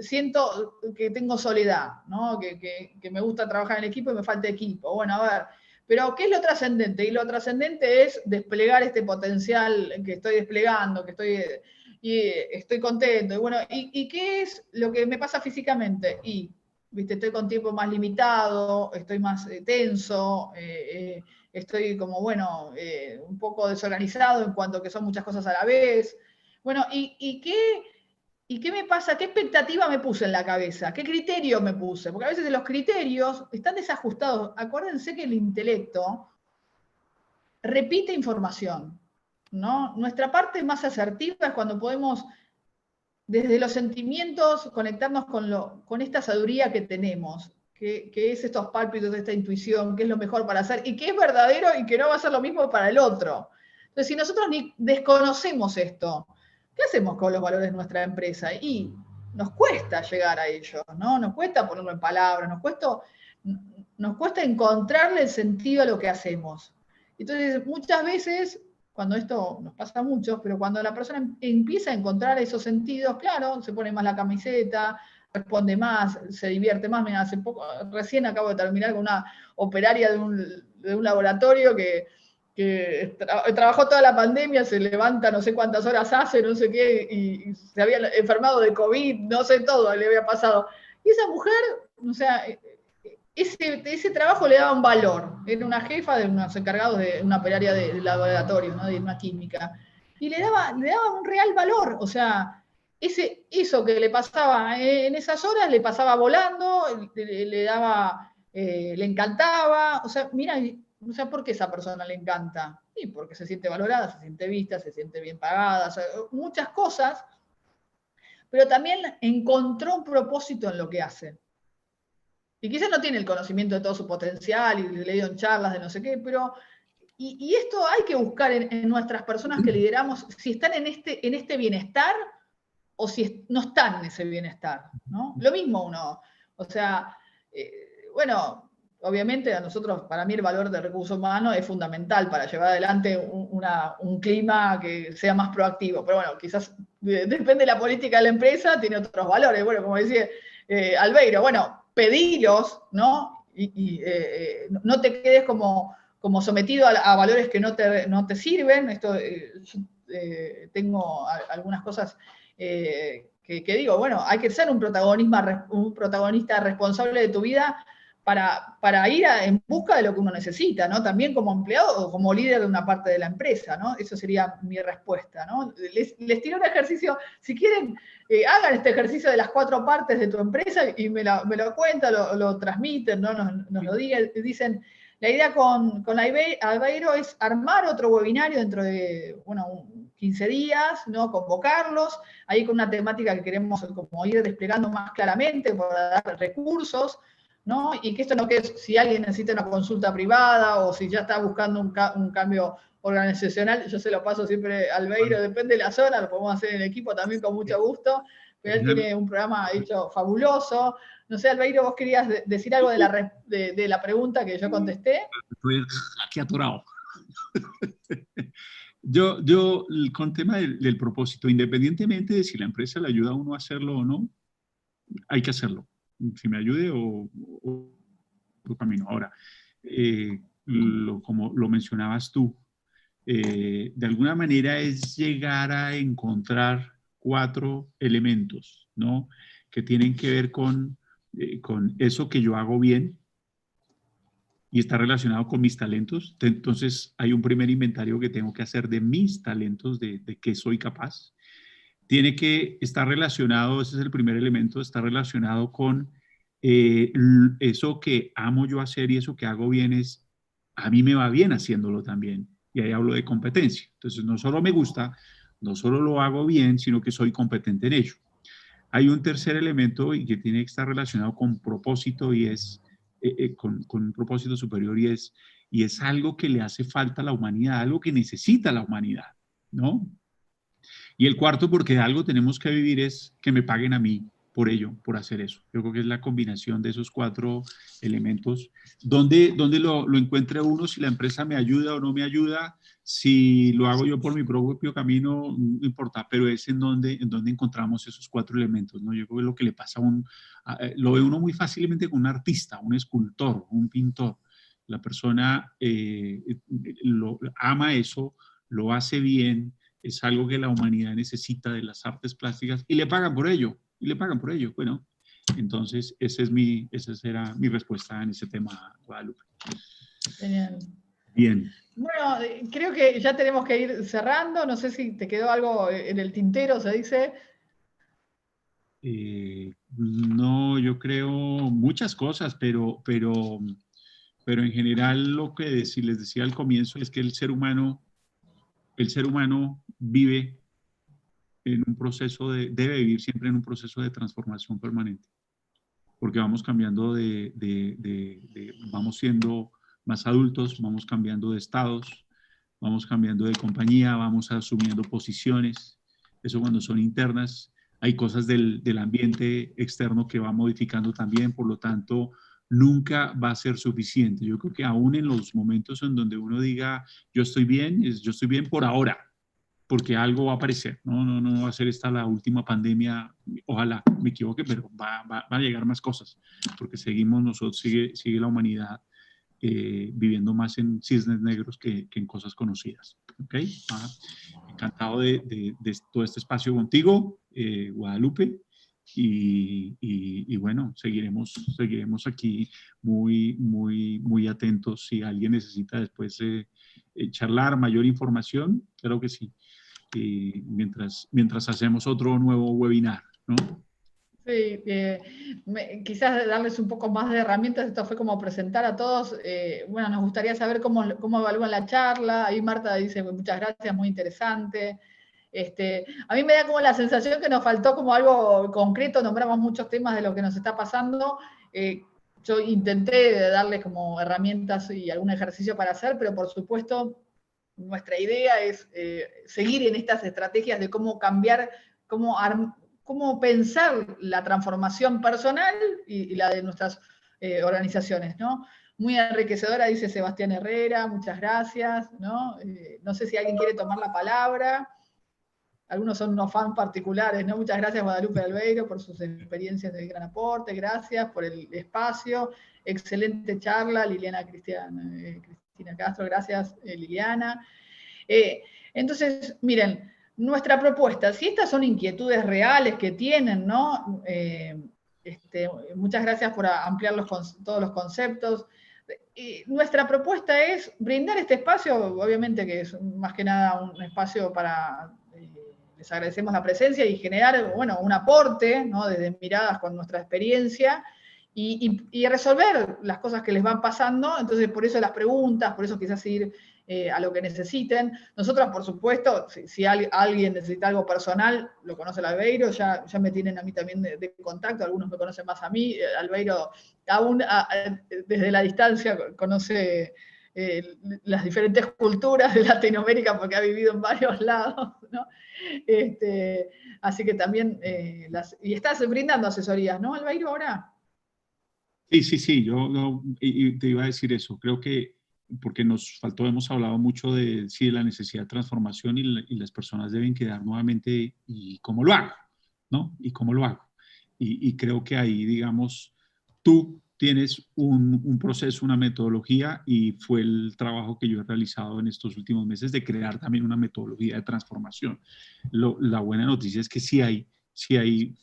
siento que tengo soledad, ¿no? Que me gusta trabajar en equipo y me falta equipo. Bueno, a ver, pero ¿qué es lo trascendente? Y lo trascendente es desplegar este potencial que estoy desplegando, estoy contento. Y bueno, ¿y qué es lo que me pasa físicamente? Y ¿viste? Estoy con tiempo más limitado, estoy más tenso, estoy como, bueno, un poco desorganizado en cuanto a que son muchas cosas a la vez. Bueno, ¿y qué me pasa? ¿Qué expectativa me puse en la cabeza? ¿Qué criterio me puse? Porque a veces los criterios están desajustados. Acuérdense que el intelecto repite información, ¿no? Nuestra parte más asertiva es cuando podemos desde los sentimientos, conectarnos con esta sabiduría que tenemos, que es estos pálpitos, esta intuición, que es lo mejor para hacer, y que es verdadero y que no va a ser lo mismo para el otro. Entonces, si nosotros ni desconocemos esto, ¿qué hacemos con los valores de nuestra empresa? Y nos cuesta llegar a ellos, ¿no? Nos cuesta ponerlo en palabras, nos cuesta encontrarle el sentido a lo que hacemos. Entonces, muchas veces cuando esto nos pasa a muchos, pero cuando la persona empieza a encontrar esos sentidos, claro, se pone más la camiseta, responde más, se divierte más. Mira, recién acabo de terminar con una operaria de un laboratorio que trabajó toda la pandemia, se levanta no sé cuántas horas hace, no sé qué, y se había enfermado de COVID, no sé todo le había pasado. Y esa mujer, o sea, ese trabajo le daba un valor. Era una jefa de unos encargados de una área de laboratorio, ¿no? De una química. Y le daba un real valor. O sea, eso que le pasaba en esas horas, le pasaba volando, le encantaba. O sea, mira, o sea, ¿por qué esa persona le encanta? Y porque se siente valorada, se siente vista, se siente bien pagada, o sea, muchas cosas, pero también encontró un propósito en lo que hace. Y quizás no tiene el conocimiento de todo su potencial y le dieron charlas de no sé qué, pero y esto hay que buscar en nuestras personas que lideramos, si están en este bienestar o si no están en ese bienestar, ¿no? Lo mismo uno, o sea, bueno, obviamente a nosotros, para mí el valor del recurso humano es fundamental para llevar adelante un clima que sea más proactivo, pero bueno, quizás depende de la política de la empresa, tiene otros valores, bueno, como decía Albeiro, bueno, pedilos, ¿no? No te quedes como sometido a valores que no te sirven. Esto, tengo algunas cosas que digo, bueno, hay que ser un protagonista responsable de tu vida para ir en busca de lo que uno necesita, ¿no? También como empleado o como líder de una parte de la empresa, ¿no? Eso sería mi respuesta, ¿no? Les tiro un ejercicio, si quieren, hagan este ejercicio de las 4 partes de tu empresa y me lo cuentan, lo transmiten, ¿no? Nos lo dicen. La idea con Albeiro es armar otro webinario dentro de, bueno, 15 días, ¿no? Convocarlos, ahí con una temática que queremos como ir desplegando más claramente para dar recursos, ¿no? Y que esto no quede, si alguien necesita una consulta privada o si ya está buscando un cambio organizacional, yo se lo paso siempre a Albeiro, depende de la zona, lo podemos hacer en equipo también con mucho gusto, pero él tiene un programa hecho fabuloso. No sé, Albeiro, vos querías decir algo de la pregunta que yo contesté. Estoy aquí atorado. Con tema del propósito, independientemente de si la empresa le ayuda a uno a hacerlo o no, hay que hacerlo. Si me ayude o camino. Ahora, como lo mencionabas tú, de alguna manera es llegar a encontrar 4 elementos, ¿no? Que tienen que ver con eso que yo hago bien y está relacionado con mis talentos. Entonces, hay un primer inventario que tengo que hacer de mis talentos, de qué soy capaz. Tiene que estar relacionado, ese es el primer elemento, está relacionado con eso que amo yo hacer y eso que hago bien a mí me va bien haciéndolo también. Y ahí hablo de competencia. Entonces, no solo me gusta, no solo lo hago bien, sino que soy competente en ello. Hay un tercer elemento y que tiene que estar relacionado con propósito y es con un propósito superior y es algo que le hace falta a la humanidad, algo que necesita la humanidad, ¿no? Y el cuarto, porque algo tenemos que vivir, es que me paguen a mí por ello, por hacer eso. Yo creo que es la combinación de esos 4 elementos. ¿Dónde lo encuentre uno? Si la empresa me ayuda o no me ayuda, si lo hago yo por mi propio camino, no importa, pero es en donde encontramos esos 4 elementos, ¿no? Yo creo que es lo que le pasa lo ve uno muy fácilmente con un artista, un escultor, un pintor. La persona ama eso, lo hace bien, es algo que la humanidad necesita de las artes plásticas y le pagan por ello, Bueno, entonces esa será mi respuesta en ese tema, Guadalupe. Genial. Bien. Bueno, creo que ya tenemos que ir cerrando, no sé si te quedó algo en el tintero, se dice. No, yo creo muchas cosas, pero en general lo que les decía al comienzo es que el ser humano vive en un proceso debe vivir siempre en un proceso de transformación permanente, porque vamos cambiando vamos siendo más adultos, vamos cambiando de estados, vamos cambiando de compañía, vamos asumiendo posiciones, eso cuando son internas, hay cosas del ambiente externo que va modificando también, por lo tanto, nunca va a ser suficiente. Yo creo que aún en los momentos en donde uno diga, yo estoy bien por ahora, porque algo va a aparecer, no va a ser esta la última pandemia, ojalá me equivoque, pero va a llegar más cosas, porque seguimos nosotros, sigue la humanidad viviendo más en cisnes negros que en cosas conocidas. ¿Ok? Encantado de todo este espacio contigo, Guadalupe. Y bueno, seguiremos aquí muy atentos. Si alguien necesita después charlar mayor información, claro que sí. Mientras hacemos otro nuevo webinar, ¿no? Sí, quizás darles un poco más de herramientas. Esto fue como presentar a todos. Bueno, nos gustaría saber cómo evalúan la charla. Ahí Marta dice, muchas gracias, muy interesante. A mí me da como la sensación que nos faltó como algo concreto. Nombramos muchos temas de lo que nos está pasando. Yo intenté darles como herramientas y algún ejercicio para hacer, pero por supuesto nuestra idea es seguir en estas estrategias de cómo cambiar, cómo pensar la transformación personal y la de nuestras organizaciones, ¿no? Muy enriquecedora, dice Sebastián Herrera, muchas gracias, ¿no? No sé si alguien quiere tomar la palabra. Algunos son unos fans particulares, ¿no? Muchas gracias, Guadalupe Albeiro, por sus experiencias de gran aporte, gracias por el espacio, excelente charla, Cristina Castro, gracias, Liliana. Entonces, miren, nuestra propuesta, si estas son inquietudes reales que tienen, ¿no? Muchas gracias por ampliar todos los conceptos. Nuestra propuesta es brindar este espacio, obviamente que es más que nada un espacio para, les agradecemos la presencia y generar, bueno, un aporte, ¿no? Desde miradas con nuestra experiencia y resolver las cosas que les van pasando. Entonces, por eso las preguntas, por eso quizás ir a lo que necesiten. Nosotros, por supuesto, si alguien necesita algo personal, lo conoce el Albeiro, ya me tienen a mí también de contacto, algunos me conocen más a mí. Albeiro, aún desde la distancia, conoce las diferentes culturas de Latinoamérica porque ha vivido en varios lados, ¿no? Así que también, y estás brindando asesorías, ¿no, Albeiro, ahora? Sí, yo te iba a decir eso. Creo que porque nos faltó, hemos hablado mucho de la necesidad de transformación y las personas deben quedar nuevamente y cómo lo hago, ¿no? Y cómo lo hago. Y creo que ahí, digamos, tú tienes un proceso, una metodología y fue el trabajo que yo he realizado en estos últimos meses de crear también una metodología de transformación. La buena noticia es que sí hay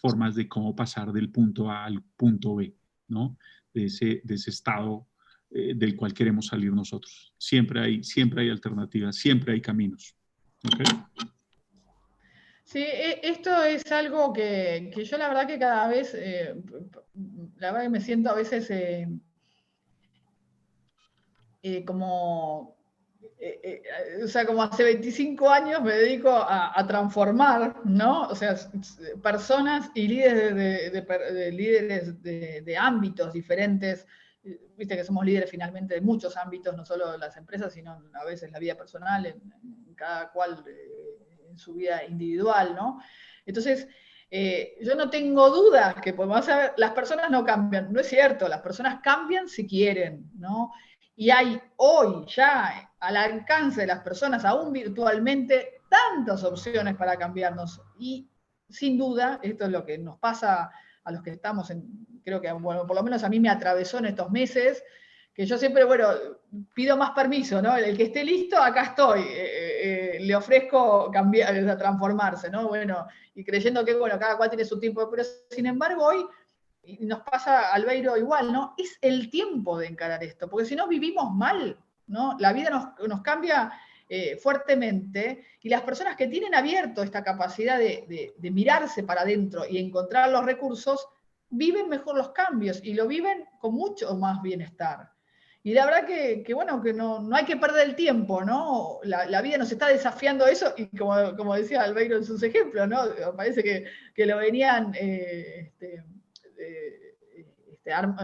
formas de cómo pasar del punto A al punto B, ¿no? De ese estado del cual queremos salir nosotros. Siempre hay alternativas, siempre hay caminos. ¿Okay? Sí, esto es algo que yo la verdad que cada vez, la verdad que me siento a veces como, o sea, como hace 25 años me dedico a transformar, ¿no? O sea, personas y líderes de ámbitos diferentes. Viste que somos líderes finalmente de muchos ámbitos, no solo las empresas, sino a veces la vida personal, en cada cual en su vida individual, ¿no? Entonces, yo no tengo dudas que podemos saber, las personas no cambian, no es cierto, las personas cambian si quieren, ¿no? Y hay hoy ya al alcance de las personas, aún virtualmente, tantas opciones para cambiarnos. Y sin duda, esto es lo que nos pasa a los que estamos creo que, bueno, por lo menos a mí me atravesó en estos meses, que yo siempre, bueno, pido más permiso, ¿no? El que esté listo, acá estoy. Le ofrezco cambiar, transformarse, ¿no? Bueno, y creyendo que, bueno, cada cual tiene su tiempo, pero sin embargo hoy, y nos pasa a Albeiro igual, ¿no? Es el tiempo de encarar esto, porque si no vivimos mal, ¿no? La vida nos cambia fuertemente y las personas que tienen abierto esta capacidad de mirarse para adentro y encontrar los recursos, viven mejor los cambios y lo viven con mucho más bienestar. Y la verdad que bueno, que no hay que perder el tiempo, ¿no? La vida nos está desafiando eso y como decía Albeiro en sus ejemplos, ¿no? Parece que lo venían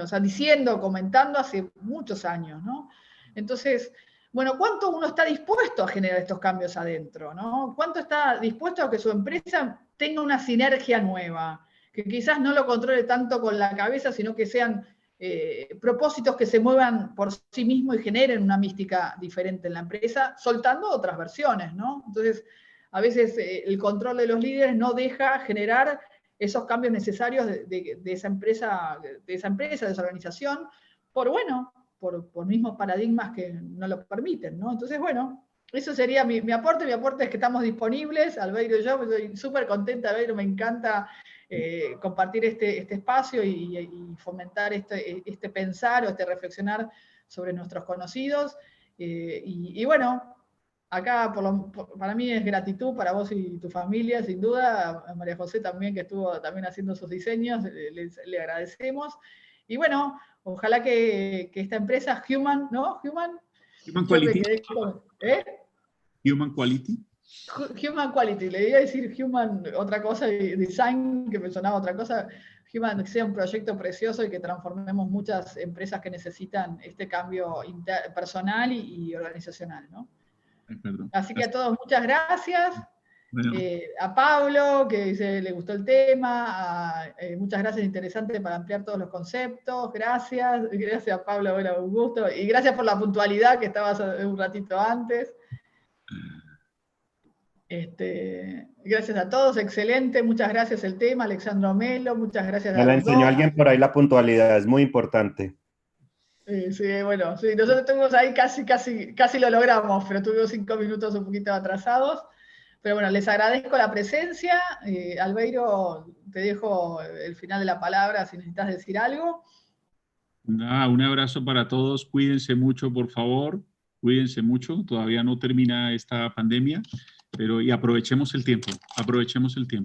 o sea, diciendo, comentando hace muchos años, ¿no? Entonces, bueno, ¿cuánto uno está dispuesto a generar estos cambios adentro, ¿no? ¿Cuánto está dispuesto a que su empresa tenga una sinergia nueva? Que quizás no lo controle tanto con la cabeza, sino que sean propósitos que se muevan por sí mismos y generen una mística diferente en la empresa, soltando otras versiones, ¿no? Entonces, a veces el control de los líderes no deja generar esos cambios necesarios de esa empresa, de esa organización, por, bueno, por mismos paradigmas que no lo permiten, ¿no? Entonces, bueno, eso sería mi aporte. Mi aporte es que estamos disponibles, Albeiro y yo, estoy súper contenta, Albeiro, me encanta compartir este espacio y fomentar este pensar o este reflexionar sobre nuestros conocidos. Y bueno, acá para mí es gratitud para vos y tu familia, sin duda, a María José también, que estuvo también haciendo sus diseños, le agradecemos. Y bueno, ojalá que esta empresa, Human, ¿no? Human Quality. Human Quality. Human Quality, le iba a decir Human otra cosa, Design, que me sonaba otra cosa. Human, que sea un proyecto precioso y que transformemos muchas empresas que necesitan este cambio personal y organizacional, ¿no? Así que a todos muchas gracias. Bueno. A Pablo, que le gustó el tema, muchas gracias, interesante para ampliar todos los conceptos, gracias Pablo, bueno, un gusto, y gracias por la puntualidad que estabas un ratito antes. Gracias a todos, excelente, muchas gracias el tema, Alexandro Melo, muchas gracias a los dos. Me la enseñó alguien por ahí la puntualidad, es muy importante. Sí, bueno, sí, nosotros estuvimos ahí casi lo logramos, pero tuvimos 5 minutos un poquito atrasados. Pero bueno, les agradezco la presencia. Albeiro, te dejo el final de la palabra si necesitas decir algo. Nada, un abrazo para todos. Cuídense mucho, por favor. Cuídense mucho. Todavía no termina esta pandemia, pero y aprovechemos el tiempo. Aprovechemos el tiempo.